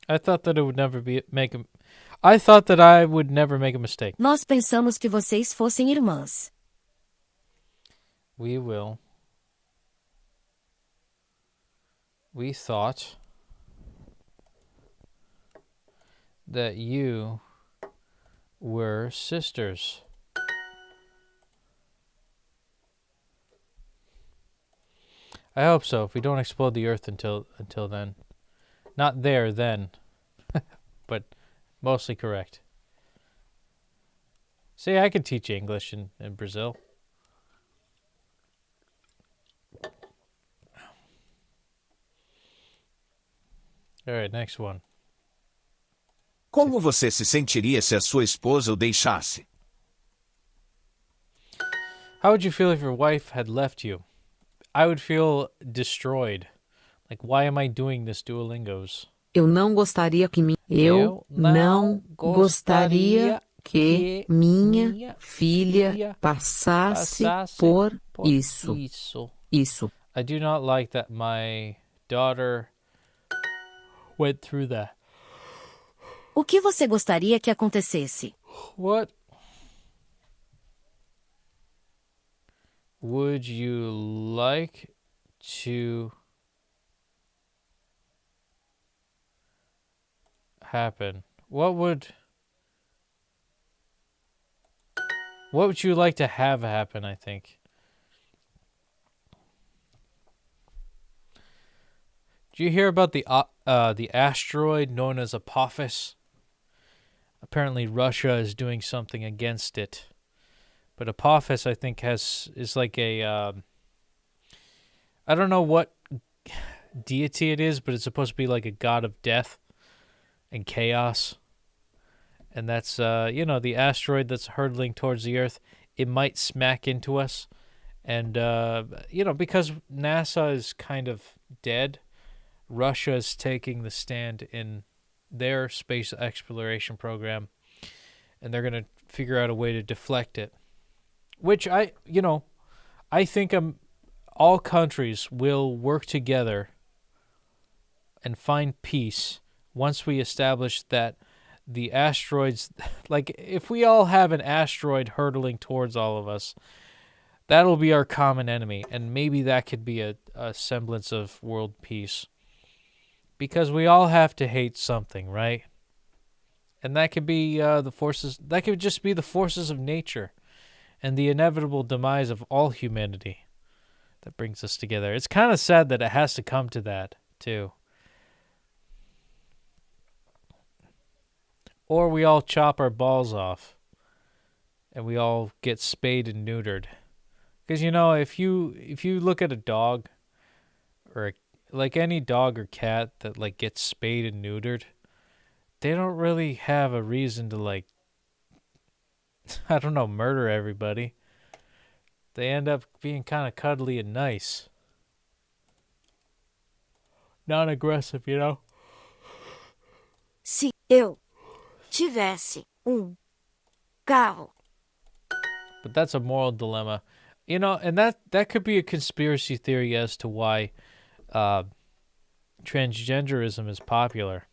I thought that it would never I thought that I would never make a mistake. Nós pensamos que vocês fossem irmãs. We thought that you were sisters. I hope so, if we don't explode the earth until then. Not there, then. But mostly correct. See, I can teach English in Brazil. All right, next one. Como você se sentiria se a sua esposa o deixasse? How would you feel if your wife had left you? I would feel destroyed. Like, why am I doing this Duolingos? Eu não gostaria que Eu não gostaria que minha filha passasse por isso. Isso. I do not like that my daughter went through that. O que você gostaria que acontecesse? What would you like to happen? What would you like to have happen, I think? Did you hear about the asteroid known as Apophis? Apparently Russia is doing something against it. But Apophis, I think, is like a I don't know what deity it is, but it's supposed to be like a god of death and chaos. And that's the asteroid that's hurtling towards the Earth. It might smack into us. And because NASA is kind of dead, Russia is taking the stand in their space exploration program, and they're going to figure out a way to deflect it. Which I think all countries will work together and find peace once we establish that the asteroids, like if we all have an asteroid hurtling towards all of us, that'll be our common enemy, and maybe that could be a semblance of world peace. Because we all have to hate something, right? And that could be that could just be the forces of nature and the inevitable demise of all humanity that brings us together. It's kind of sad that it has to come to that, too. Or we all chop our balls off and we all get spayed and neutered. Because, if you look at a dog or like any dog or cat that like gets spayed and neutered, they don't really have a reason to like, I don't know, murder everybody. They end up being kind of cuddly and nice. Non-aggressive, Se eu tivesse carro. But that's a moral dilemma. And that could be a conspiracy theory as to why transgenderism is popular.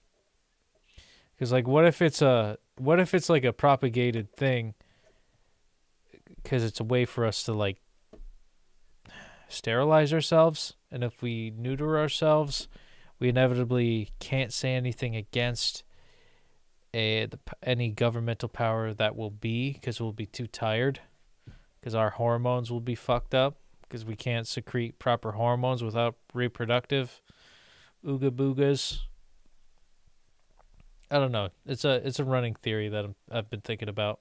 Because like, what if it's like a propagated thing? Because it's a way for us to like sterilize ourselves, and if we neuter ourselves, we inevitably can't say anything against any governmental power that will be, because we'll be too tired, because our hormones will be fucked up, because we can't secrete proper hormones without reproductive ooga boogas. I don't know. It's a running theory that I've been thinking about.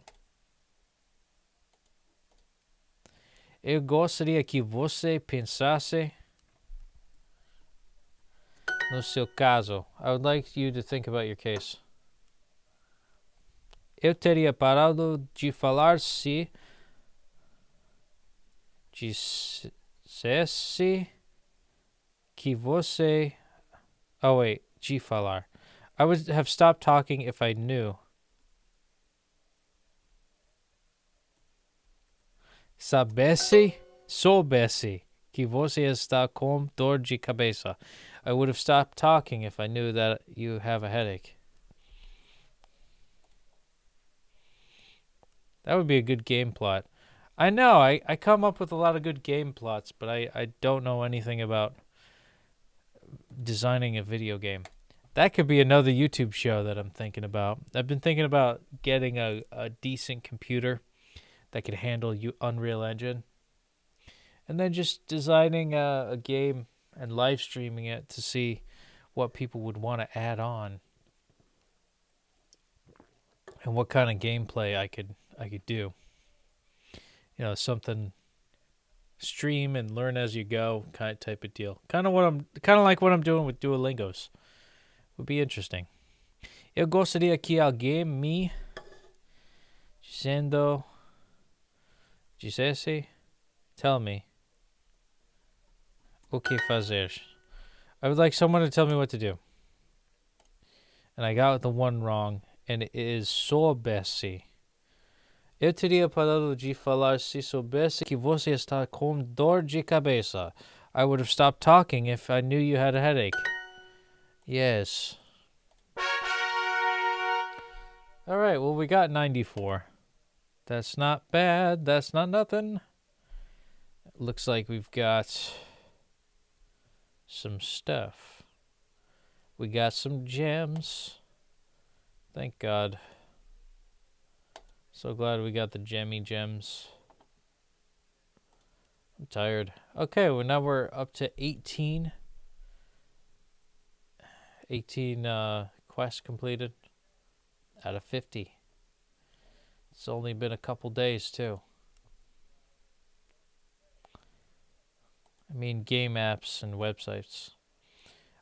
Eu gostaria que você pensasse no seu caso. I would like you to think about your case. Eu teria parado de falar se dissesse que você... Oh, wait. De falar. I would have stopped talking if I knew. Soubesse que você está com dor de cabeça. I would have stopped talking if I knew that you have a headache. That would be a good game plot. I know, I come up with a lot of good game plots, but I don't know anything about designing a video game. That could be another YouTube show that I'm thinking about. I've been thinking about getting a decent computer that could handle Unreal Engine. And then just designing a game and live streaming it to see what people would want to add on. And what kind of gameplay I could do. You know, something stream and learn as you go kind of type of deal. Kind of like what I'm doing with Duolingos. Would be interesting. Eu gostaria que alguém me dissesse, tell me o que fazer. I would like someone to tell me what to do. And I got the one wrong, and it is soubesse. Eu teria parado de falar se soubesse que você está com dor de cabeça. I would have stopped talking if I knew you had a headache. Yes. All right, well, we got 94. That's not bad. That's not nothing. Looks like we've got some stuff. We got some gems. Thank God. So glad we got the gemmy gems. I'm tired. Okay, well, now we're up to 18. 18 quests completed out of 50. It's only been a couple days, too. I mean, game apps and websites.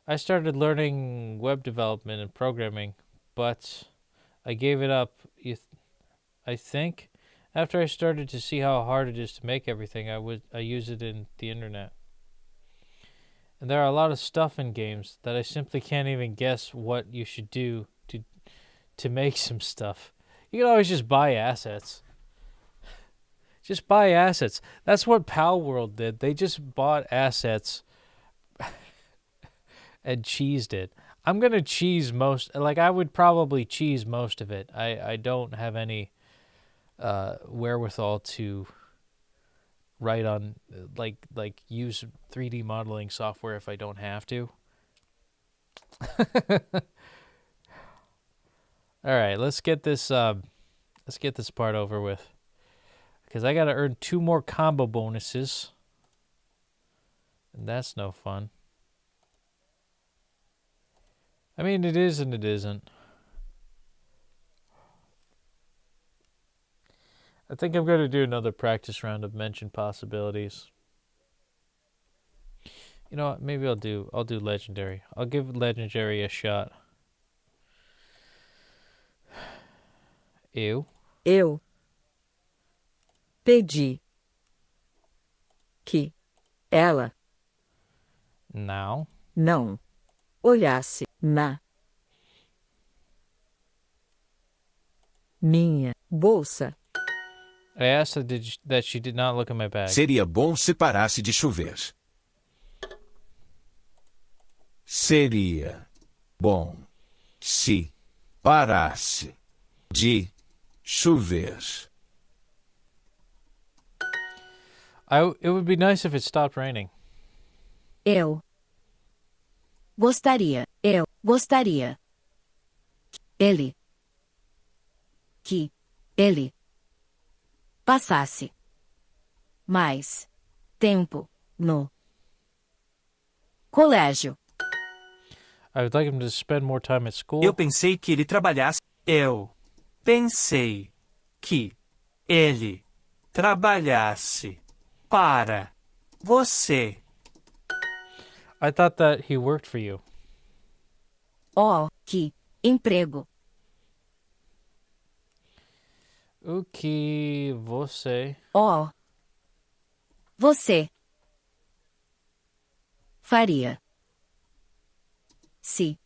I started learning web development and programming, but I gave it up, I think, after I started to see how hard it is to make everything. I use it in the internet. And there are a lot of stuff in games that I simply can't even guess what you should do to make some stuff. You can always just buy assets. Just buy assets. That's what Pal World did. They just bought assets and cheesed it. I'm going to cheese most. Like, I would probably cheese most of it. I don't have any wherewithal to write on, like use 3D modeling software if I don't have to. All right, let's get this part over with, because I got to earn 2 more combo bonuses, and that's no fun. I mean, it is and it isn't. I think I'm going to do another practice round of mention possibilities. You know what? Maybe I'll do legendary. I'll give legendary a shot. Eu pedi que ela não olhasse na minha bolsa. I asked her that she did not look at my bag. Seria bom se parasse de chover. Seria bom se parasse de chover. It would be nice if it stopped raining. Eu gostaria que ele passasse mais tempo no colégio. I would like him to spend more time at school. Eu pensei que ele trabalhasse. Eu pensei que ele trabalhasse para você. I thought that he worked for you. Oh, que emprego. O que você... Oh, você faria se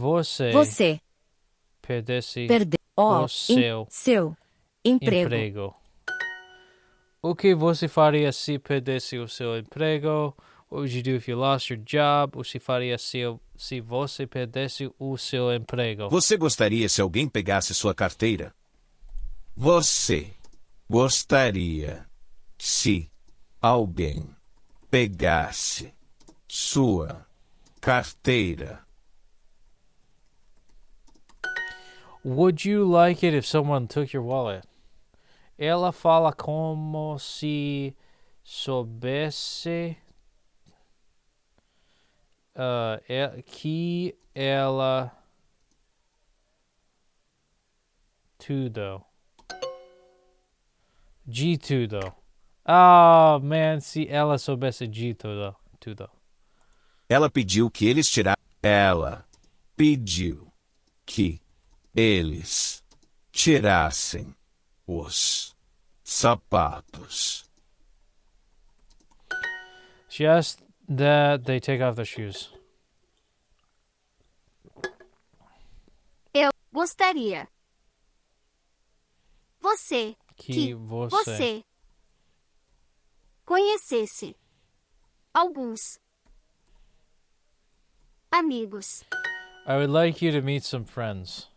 você perdesse o seu emprego. O que você faria se perdesse o seu emprego? What would you do if you lost your job? O se faria se você perdesse o seu emprego? Você gostaria se alguém pegasse sua carteira? Você gostaria se alguém pegasse sua carteira? Would you like it if someone took your wallet? Ela fala como se soubesse que ela tudo. De tudo. Oh, man, se ela soubesse de tudo. Tudo. Ela pediu que eles tirassem. Ela pediu que eles tirassem os sapatos. She asked that they take off their shoes. Eu gostaria. Você. Que você conhecesse alguns amigos. I would like you to meet some friends.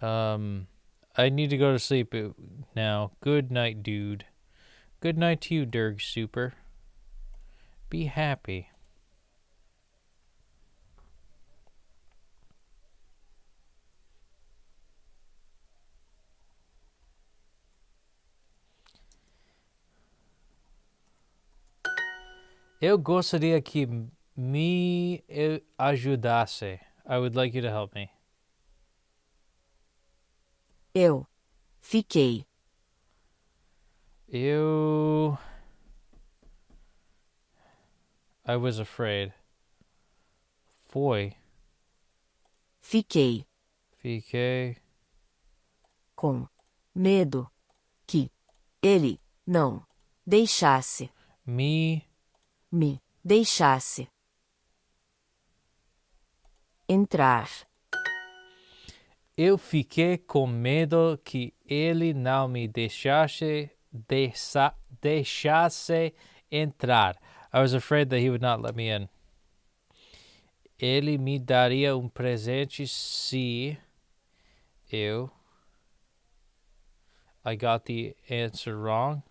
I need to go to sleep now. Good night, dude. Good night to you, Dirk Super. Be happy. Eu gostaria que me ajudasse. I would like you to help me. Eu fiquei. I was afraid. Foi. Fiquei Fiquei. com medo que ele não deixasse Me deixasse entrar. Eu fiquei com medo que ele não me deixasse entrar. I was afraid that he would not let me in. Ele me daria presente se eu... I got the answer wrong.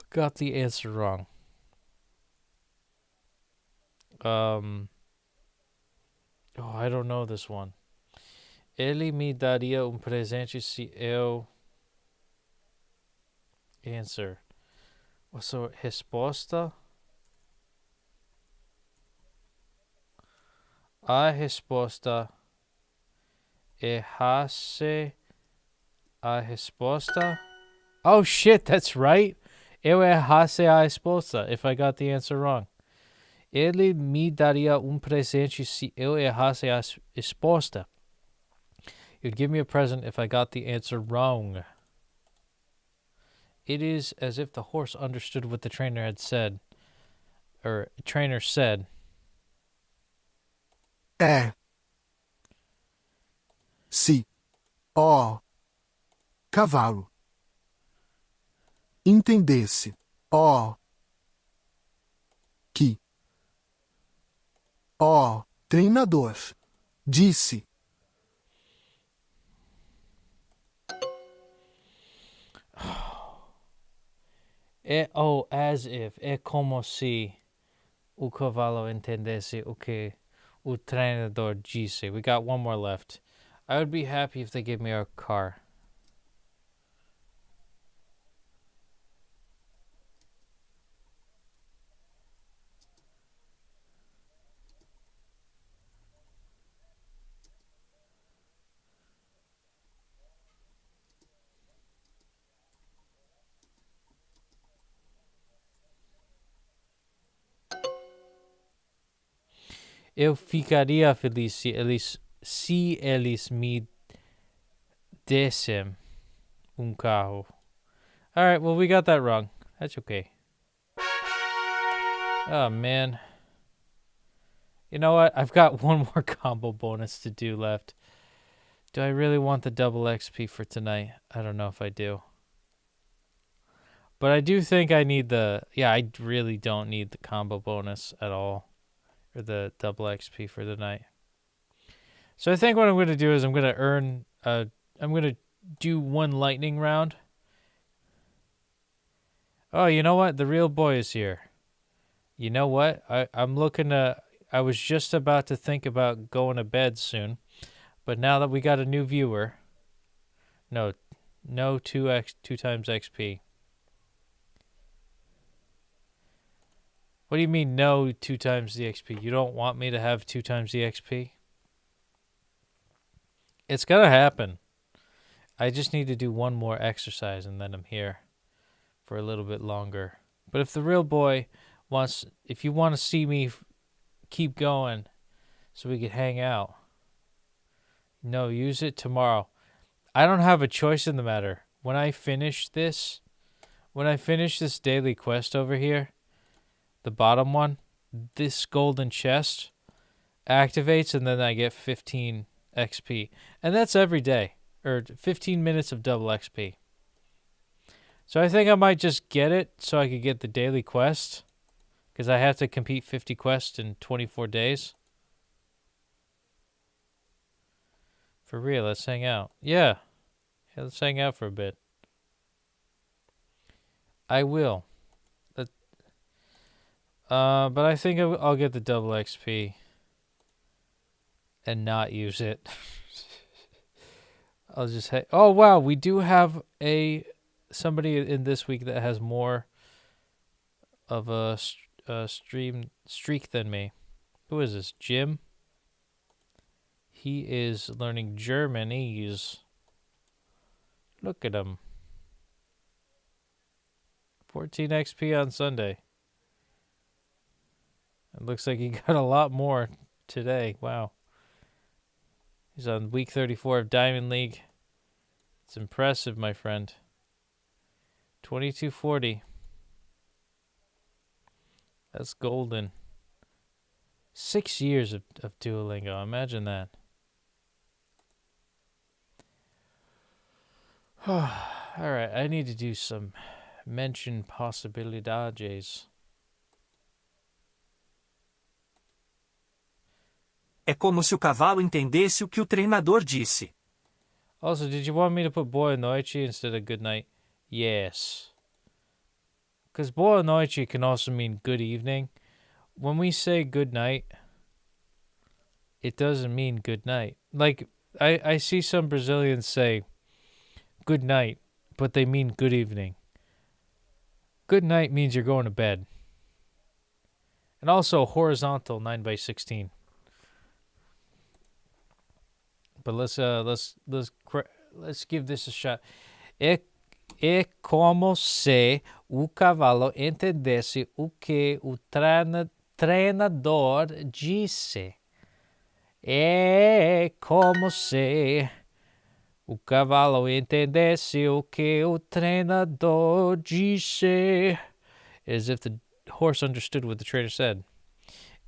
Got the answer wrong. Oh, I don't know this one. Ele me daria presente se eu... Answer. So, resposta. A resposta errasse a resposta. Oh shit, that's right. Eu errasse a resposta if I got the answer wrong. Ele me daria presente se eu errasse a resposta. You'd give me a present if I got the answer wrong. It is as if the horse understood what the trainer had said. Or trainer said. Se o cavalo entendesse que o treinador disse. As if. É como se o cavalo entendesse o que o treinador disse. We got one more left. I would be happy if they gave me a car. Eu ficaria feliz se eles me dessem carro. Alright, well, we got that wrong. That's okay. Oh, man. You know what? I've got one more combo bonus to do left. Do I really want the double XP for tonight? I don't know if I do. But I do think I need the... Yeah, I really don't need the combo bonus at all. Or the double XP for tonight. So I think what I'm going to do is I'm going to earn... I'm going to do one lightning round. Oh, you know what? The real boy is here. You know what? I'm looking to... I was just about to think about going to bed soon. But now that we got a new viewer... No 2 times XP. What do you mean no 2 times the XP? You don't want me to have 2 times the XP? It's going to happen. I just need to do one more exercise and then I'm here for a little bit longer. But if the real boy wants... If you want to see me keep going so we could hang out... No, use it tomorrow. I don't have a choice in the matter. When I finish this daily quest over here, the bottom one, this golden chest activates and then I get 15 XP. And that's every day, or 15 minutes of double XP. So I think I might just get it so I could get the daily quest, because I have to complete 50 quests in 24 days. For real, let's hang out. Yeah, let's hang out for a bit. I will. But I think I'll get the double XP and not use it. I'll just oh wow, we do have somebody in this week that has more of a stream streak than me. Who is this? Jim? He is learning Germanese. Look at him. 14 XP on Sunday. It looks like he got a lot more today. Wow. He's on week 34 of Diamond League. It's impressive, my friend. 2240. That's golden. 6 years of Duolingo. Imagine that. Alright, I need to do some mention possibilidades. É como se o cavalo entendesse o que o treinador disse. Also, did you want me to put boa noite instead of good night? Yes. Because boa noite can also mean good evening. When we say good night, it doesn't mean good night. Like, I see some Brazilians say good night, but they mean good evening. Good night means you're going to bed. And also horizontal 9x16. But let's give this a shot. É como se o cavalo entendesse o que o treinador disse. É como se o cavalo entendesse o que o treinador disse. As if the horse understood what the trainer said.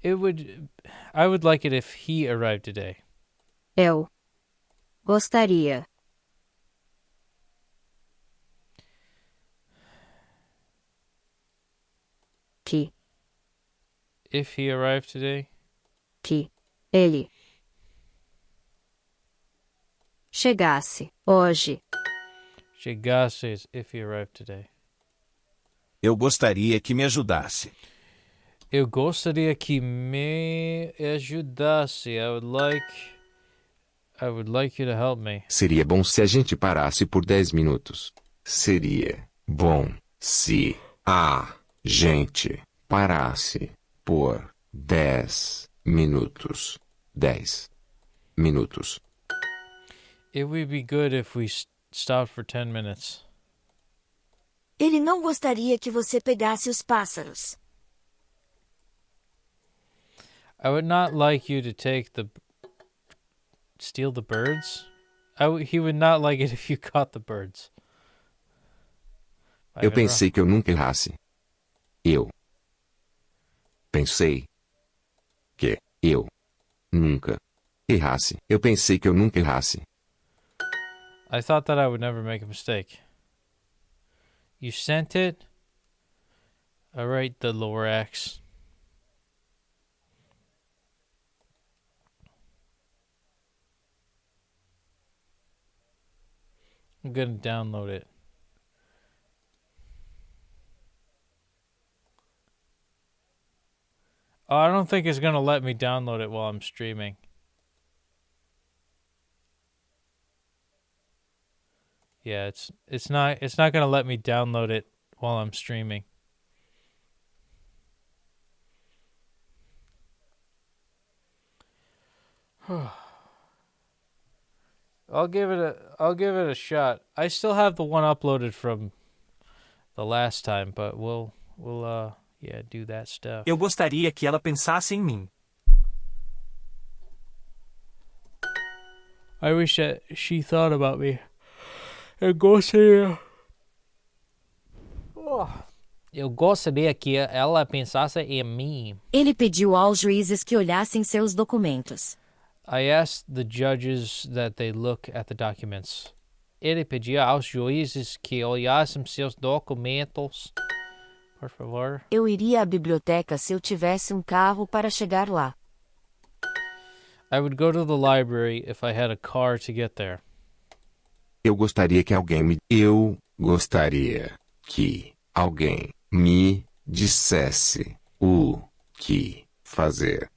I would like it if he arrived today. Eu gostaria. Que If he arrived today. ele chegasse hoje. Chegasse if he arrived today. Eu gostaria que me ajudasse. Eu gostaria que me ajudasse. I would like you to help me. Seria bom se a gente parasse por 10 minutos. Seria bom se a gente parasse por 10 minutos. 10 minutos. It would be good if we stopped for 10 minutes. Ele não gostaria que você pegasse os pássaros. I would not like you to steal the birds. He would not like it if you caught the birds. Eu pensei que eu nunca errasse. Eu pensei que eu nunca errasse. Eu pensei que eu nunca errasse. I thought that I would never make a mistake. You sent it? Alright, the Lorax. I'm gonna download it. Oh, I don't think it's gonna let me download it while I'm streaming. Yeah, it's not gonna let me download it while I'm streaming. I'll give it a shot. I still have the one uploaded from the last time, but we'll do that stuff. Eu gostaria que ela pensasse em mim. I wish that she thought about me. Eu gostaria que ela pensasse em mim. Ele pediu aos juízes que olhassem seus documentos. I asked the judges that they look at the documents. Ele pedia aos juízes que olhassem seus documentos. Por favor. Eu iria à biblioteca se eu tivesse um carro para chegar lá. I would go to the library if I had a car to get there. Eu gostaria que alguém me dissesse o que fazer.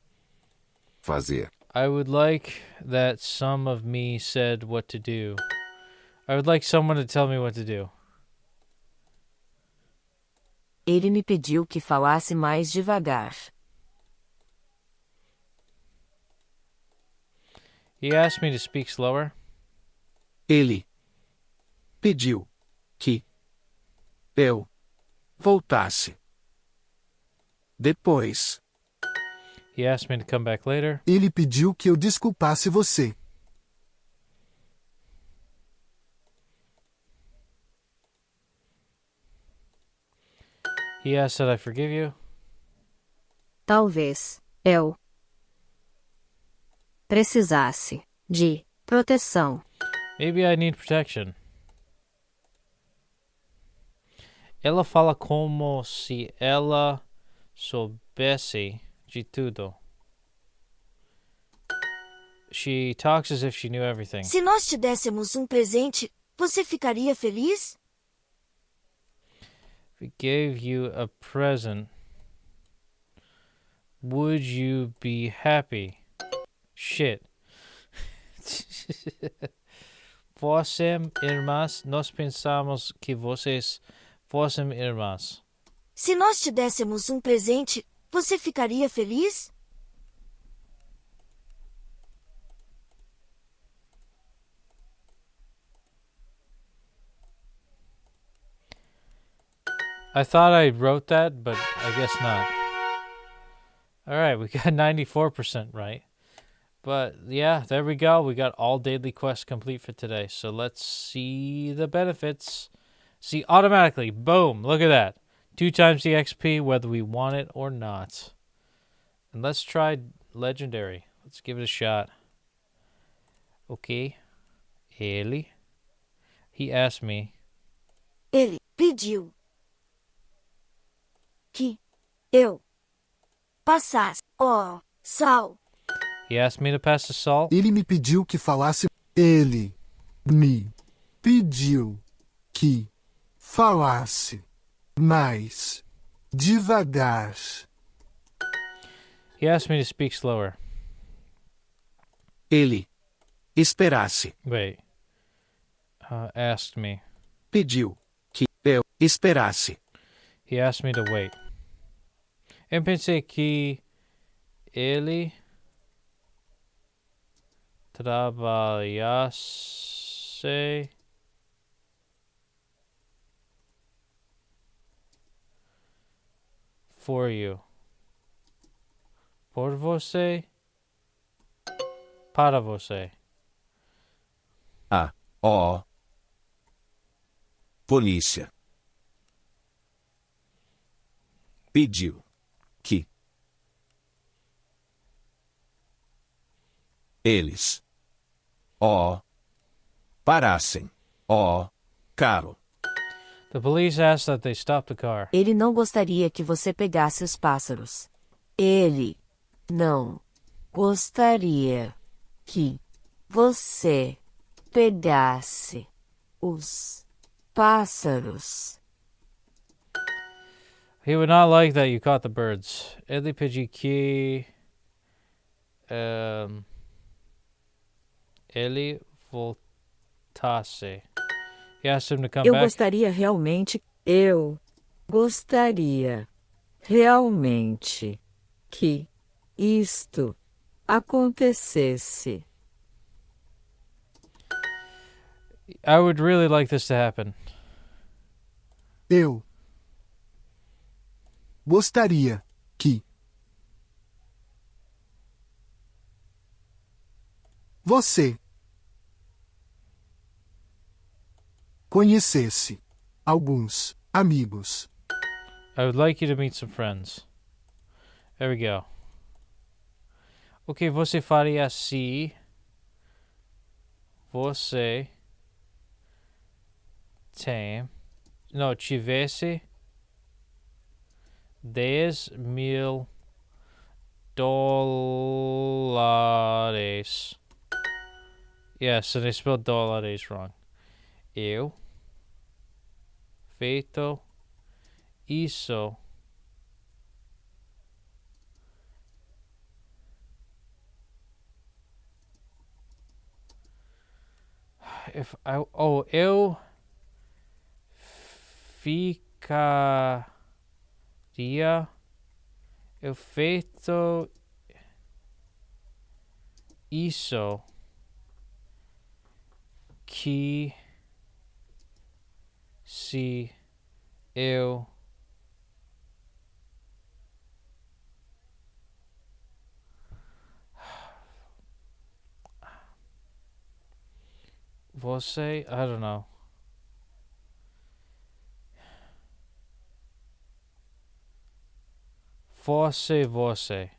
I would like that some of me said what to do. I would like someone to tell me what to do. Ele me pediu que falasse mais devagar. He asked me to speak slower. Ele pediu que eu voltasse depois. He asked me to come back later. Ele pediu que eu desculpasse você. He asked that I forgive you. Talvez eu precisasse de proteção. Maybe I need protection. Ela fala como se ela soubesse de tudo. She talks as if she knew everything. Se nós te dessemos um presente, você ficaria feliz? If we gave you a present, would you be happy? Shit. Fossem irmãs, nós pensamos que vocês fossem irmãs. Se nós te dessemos um presente, você ficaria feliz? I thought I wrote that, but I guess not. Alright, we got 94% right. But yeah, there we go. We got all daily quests complete for today. So let's see the benefits. See, automatically, boom, look at that. 2 times the XP, whether we want it or not. And let's try Legendary. Let's give it a shot. Okay. Ele. He asked me. Ele pediu que eu passasse o sal. He asked me to pass the salt. Ele me pediu que falasse. Ele me pediu que falasse mais devagar. He asked me to speak slower. Ele esperasse. Wait. Asked me. Pediu que eu esperasse. He asked me to wait. Eu pensei que ele trabalhasse for you. Por você. Para você. Polícia pediu que eles, parassem, caro. The police asked that they stop the car. Ele não gostaria que você pegasse os pássaros. Ele não gostaria que você pegasse os pássaros. He would not like that you caught the birds. Ele pediu que ele voltasse. He asked him to come back. Eu gostaria realmente que isto acontecesse. I would really like this to happen. Eu gostaria que você conhecesse alguns amigos. I would like you to meet some friends. There we go. Ok, você faria se você tivesse $10,000. Yes, and I spelled dólares wrong. Eu feito isso eu ficaria eu feito isso que se eu você, I don't know. Você.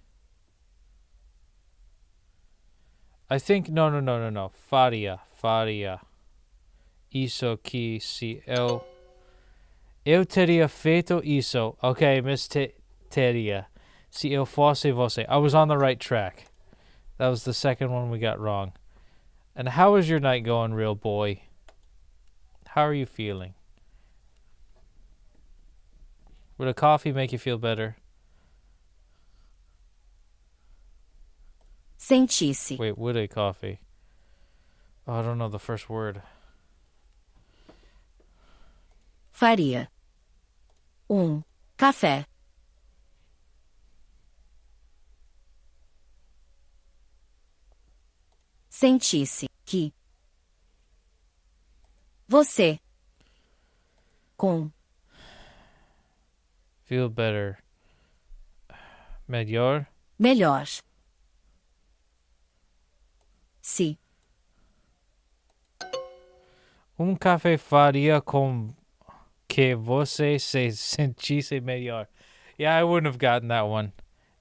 I think, no. Faria. Isso que se eu teria feito isso. Okay, Miss teria. Se eu fosse você. I was on the right track. That was the second one we got wrong. And how is your night going, real boy? How are you feeling? Would a coffee make you feel better? Sentisse. Wait, would a coffee? Oh, I don't know the first word. Faria. Café. Sentisse que você com Feel better. Melhor. Se Café faria com que você se sentisse melhor. Yeah, I wouldn't have gotten that one.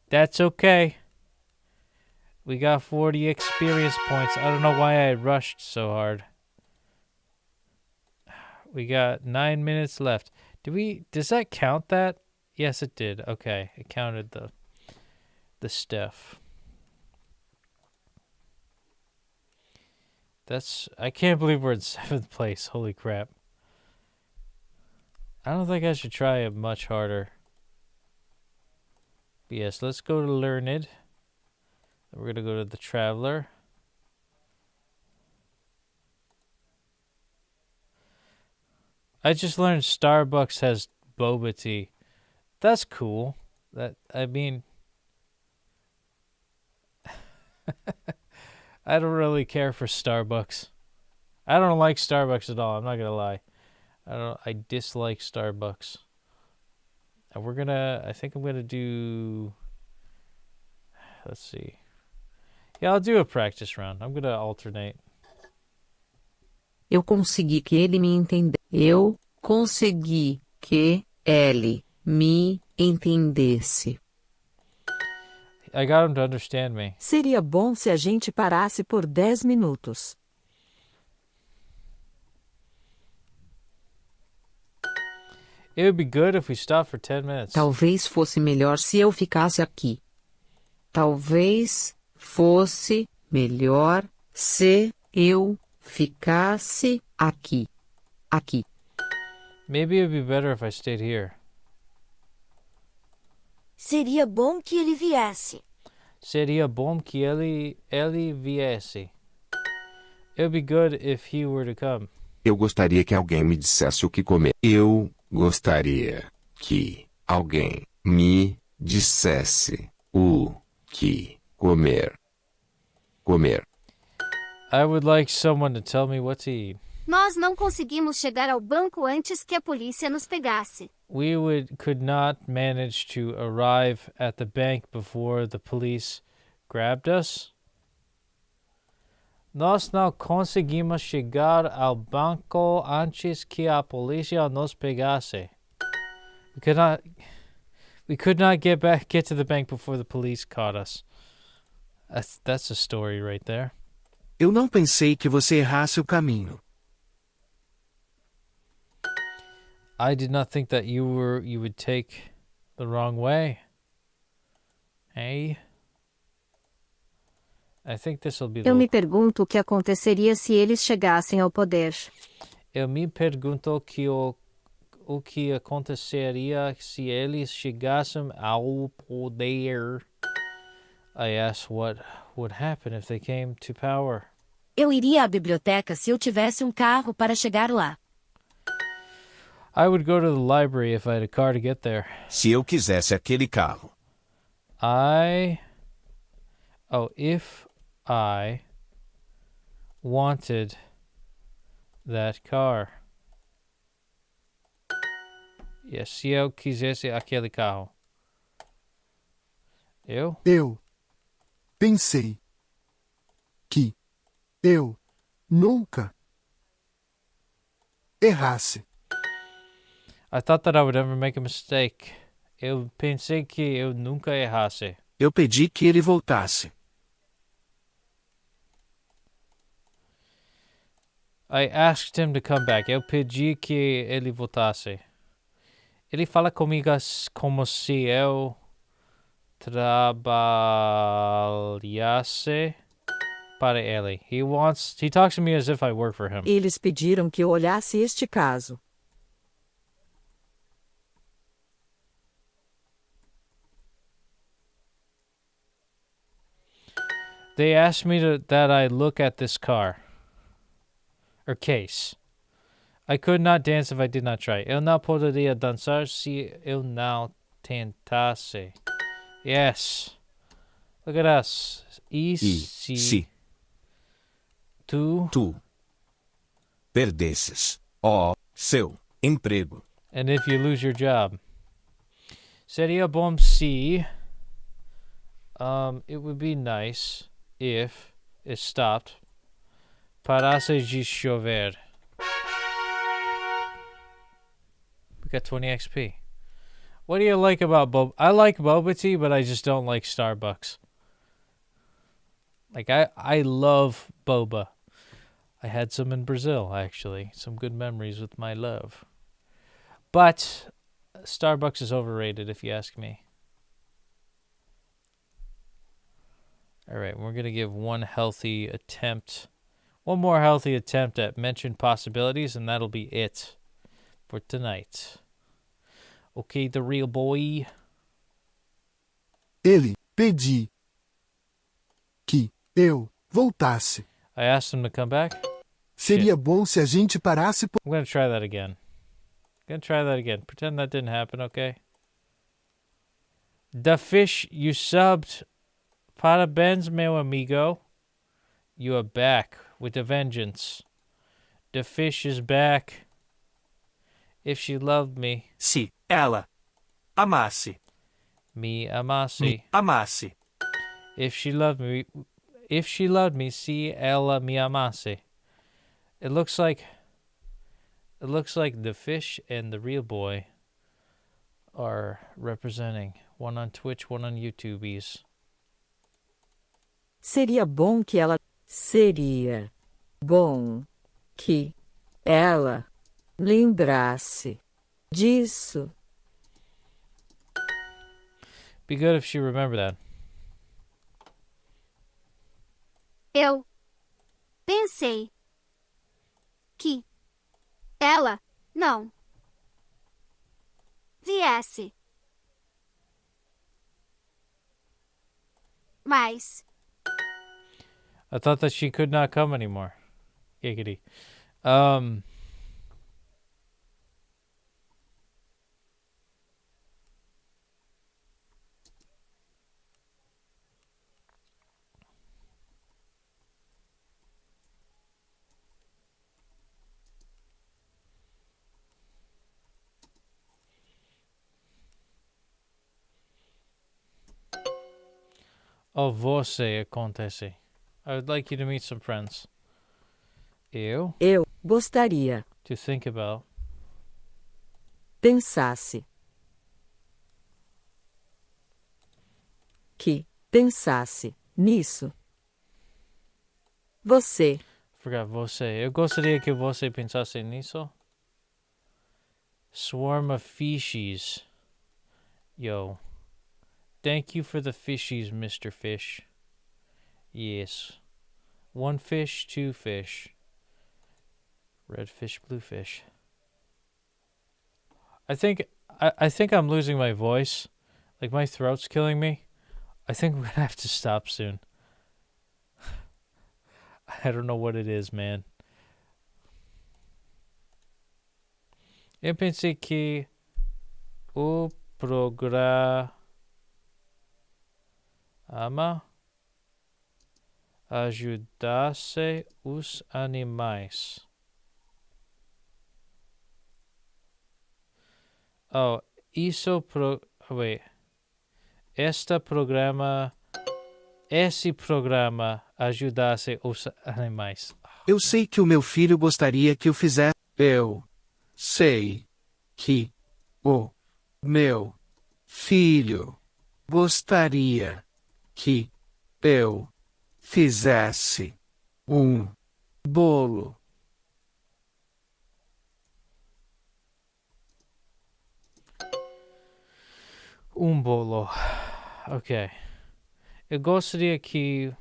That's okay. We got 40 experience points. I don't know why I rushed so hard. We got 9 minutes left. Does that count that? Yes, it did. Okay, it counted the stuff. I can't believe we're in 7th place. Holy crap. I don't think I should try it much harder. But yes, let's go to Learned. We're going to go to the Traveler. I just learned Starbucks has boba tea. That's cool. I don't really care for Starbucks. I don't like Starbucks at all. I'm not going to lie. I dislike Starbucks. And I think I'm going to do, let's see. Yeah, I'll do a practice round. I'm going to alternate. Eu consegui que ele me entendesse. Eu consegui que ele me entendesse. I got him to understand me. Seria bom se a gente parasse por 10 minutos. It would be good if we stopped for 10 minutes. Talvez fosse melhor se eu ficasse aqui. Talvez fosse melhor se eu ficasse aqui. Aqui. Maybe it would be better if I stayed here. Seria bom que ele viesse. Seria bom que ele viesse. It would be good if he were to come. Eu gostaria que alguém me dissesse o que comer. Eu gostaria que alguém me dissesse o que comer. Comer. I would like someone to tell me what to eat. Nós não conseguimos chegar ao banco antes que a polícia nos pegasse. We could not manage to arrive at the bank before the police grabbed us. Nós não conseguimos chegar ao banco antes que a polícia nos pegasse. We could not get to the bank before the police caught us. That's a story right there. Eu não pensei que você errasse o caminho. I did not think that you would take the wrong way. Hey? I think this will be Eu me pergunto o que aconteceria se eles chegassem ao poder. Eu me pergunto o que aconteceria se eles chegassem ao poder. I asked what would happen if they came to power. Eu iria à biblioteca se eu tivesse um carro para chegar lá. I would go to the library if I had a car to get there. Se eu quisesse aquele carro. If I wanted that car. Yes, se eu quisesse aquele carro. Eu pensei que eu nunca errasse. I thought that I would never make a mistake. Eu pensei que eu nunca errasse. Eu pedi que ele voltasse. I asked him to come back. Eu pedi que ele voltasse. Ele fala comigo como se eu trabalhasse para ele. He talks to me as if I work for him. Eles pediram que eu olhasse este caso. They asked me that I look at this car. Or case. I could not dance if I did not try. Eu não poderia dançar se eu não tentasse. Yes. Look at us. Se tu perdesses seu emprego. And if you lose your job. Seria bom se it would be nice if it stopped. Parasse de chover. We got 20 XP. What do you like about boba? I like boba tea, but I just don't like Starbucks. Like, I love boba. I had some in Brazil, actually. Some good memories with my love. But Starbucks is overrated, if you ask me. All right, we're going to give one more healthy attempt at mentioned possibilities, and that'll be it for tonight. Okay, the real boy. Ele pedi que eu voltasse. I asked him to come back. Seria bom se a gente parasse por... I'm going to try that again. Pretend that didn't happen, okay? The fish you subbed. Parabéns, meu amigo. You are back with a vengeance. The fish is back. If she loved me. Se ela amasse. Me amasse. Amasse. If she loved me. Se ela me amasse. It looks like the fish and the real boy are representing. One on Twitch, one on YouTube's. Seria bom que ela. Seria bom que ela lembrasse disso. Be good if she remembered that. Eu pensei que ela não viesse. Mas I thought that she could not come anymore. Giggity. Oh, você acontece. I would like you to meet some friends. Eu Gostaria. to think about. Pensasse. Que pensasse nisso. Você Forgot você. Eu gostaria que você pensasse nisso. Swarm of fishies. Yo. Thank you for the fishies, Mr. Fish. Yes. One fish, two fish. Red fish, blue fish. I think I'm losing my voice. Like my throat's killing me. I think we're gonna have to stop soon. I don't know what it is, man. Eu pensei que o programa ajudasse os animais. Oh, wait. Esse programa ajudasse os animais. Eu sei que o meu filho gostaria que eu fizesse. Eu sei que o meu filho gostaria que eu fizesse bolo. Bolo. Ok. Eu gostaria que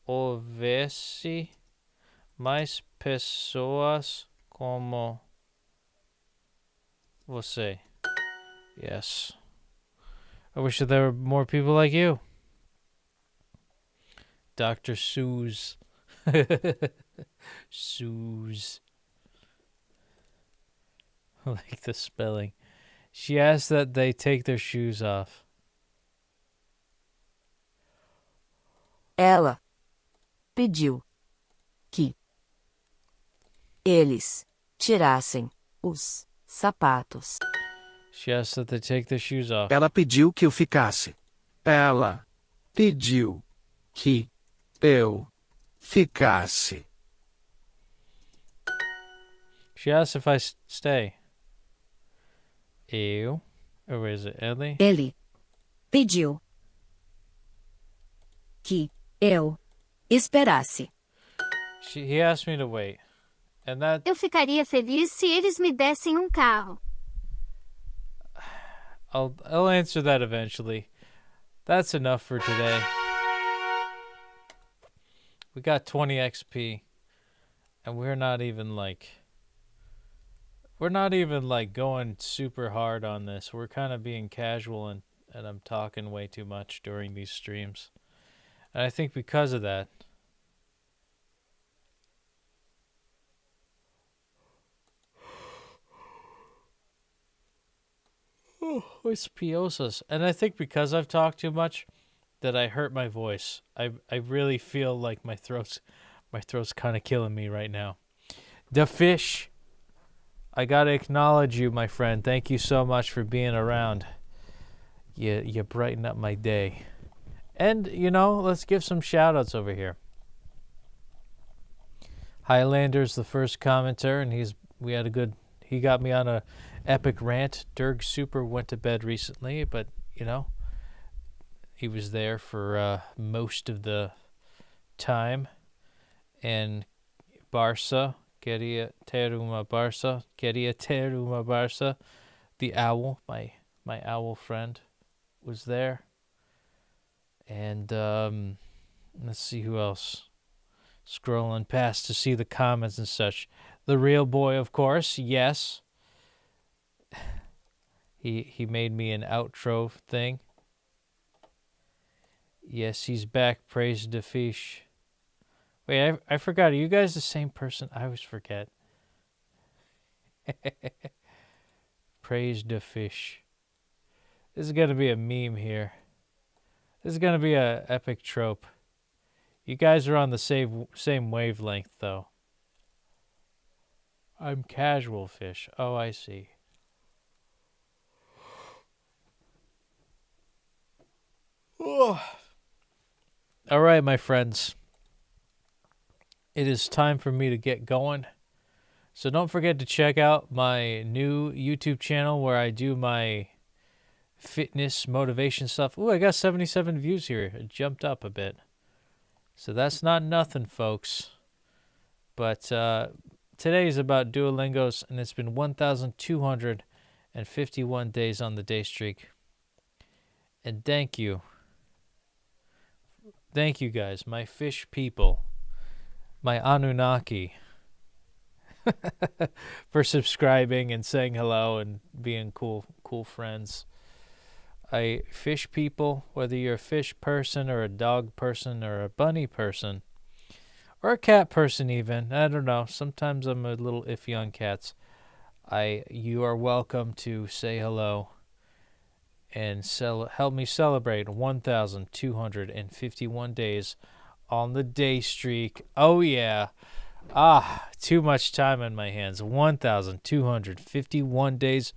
houvesse mais pessoas como você. Yes. I wish that there were more people like you. Dr. Seuss. Seuss. I like the spelling. She asks that they take their shoes off. Ela pediu que eles tirassem os sapatos. She asks that they take their shoes off. Ela pediu que eu ficasse. Ela pediu que eu ficasse. She asks if I stay. Eu. Or is it Ellie? Ele pediu que eu esperasse. He asked me to wait. And that eu ficaria feliz se eles me dessem um carro. I'll answer that eventually. That's enough for today. We got 20 XP. And we're not even like going super hard on this. We're kind of being casual and I'm talking way too much during these streams. And I think because of that, it's piosas. And I think because I've talked too much that I hurt my voice. I really feel like my throat's kind of killing me right now. The fish. I got to acknowledge you, my friend. Thank you so much for being around. You brighten up my day. And, let's give some shout-outs over here. Highlander's the first commenter, and he got me on a epic rant. Derg Super went to bed recently, but, He was there for most of the time. And Barça, queria ter uma Barça, the owl, my owl friend, was there. And let's see who else. Scrolling past to see the comments and such. The real boy, of course, yes. He made me an outro thing. Yes, he's back. Praise the fish. Wait, I forgot. Are you guys the same person? I always forget. Praise the fish. This is going to be a meme here. This is going to be a epic trope. You guys are on the same wavelength, though. I'm casual fish. Oh, I see. Oh. All right, my friends. It is time for me to get going. So don't forget to check out my new YouTube channel where I do my fitness motivation stuff. Ooh, I got 77 views here. It jumped up a bit. So that's not nothing, folks. But today is about Duolingos, and it's been 1,251 days on the day streak. And thank you. Thank you, guys, my fish people, my Anunnaki, for subscribing and saying hello and being cool friends. Fish people, whether you're a fish person or a dog person or a bunny person or a cat person even, I don't know. Sometimes I'm a little iffy on cats. You are welcome to say hello and help me celebrate 1,251 days on the day streak. Oh yeah. Too much time on my hands. 1,251 days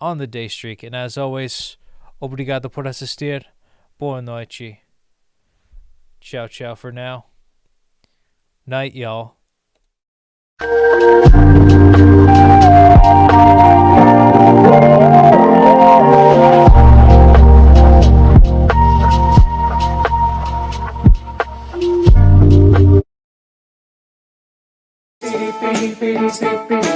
on the day streak. And as always, obrigado por assistir. Boa noite. Ciao, ciao for now. Night, y'all. Petey, Petey, Petey, Petey.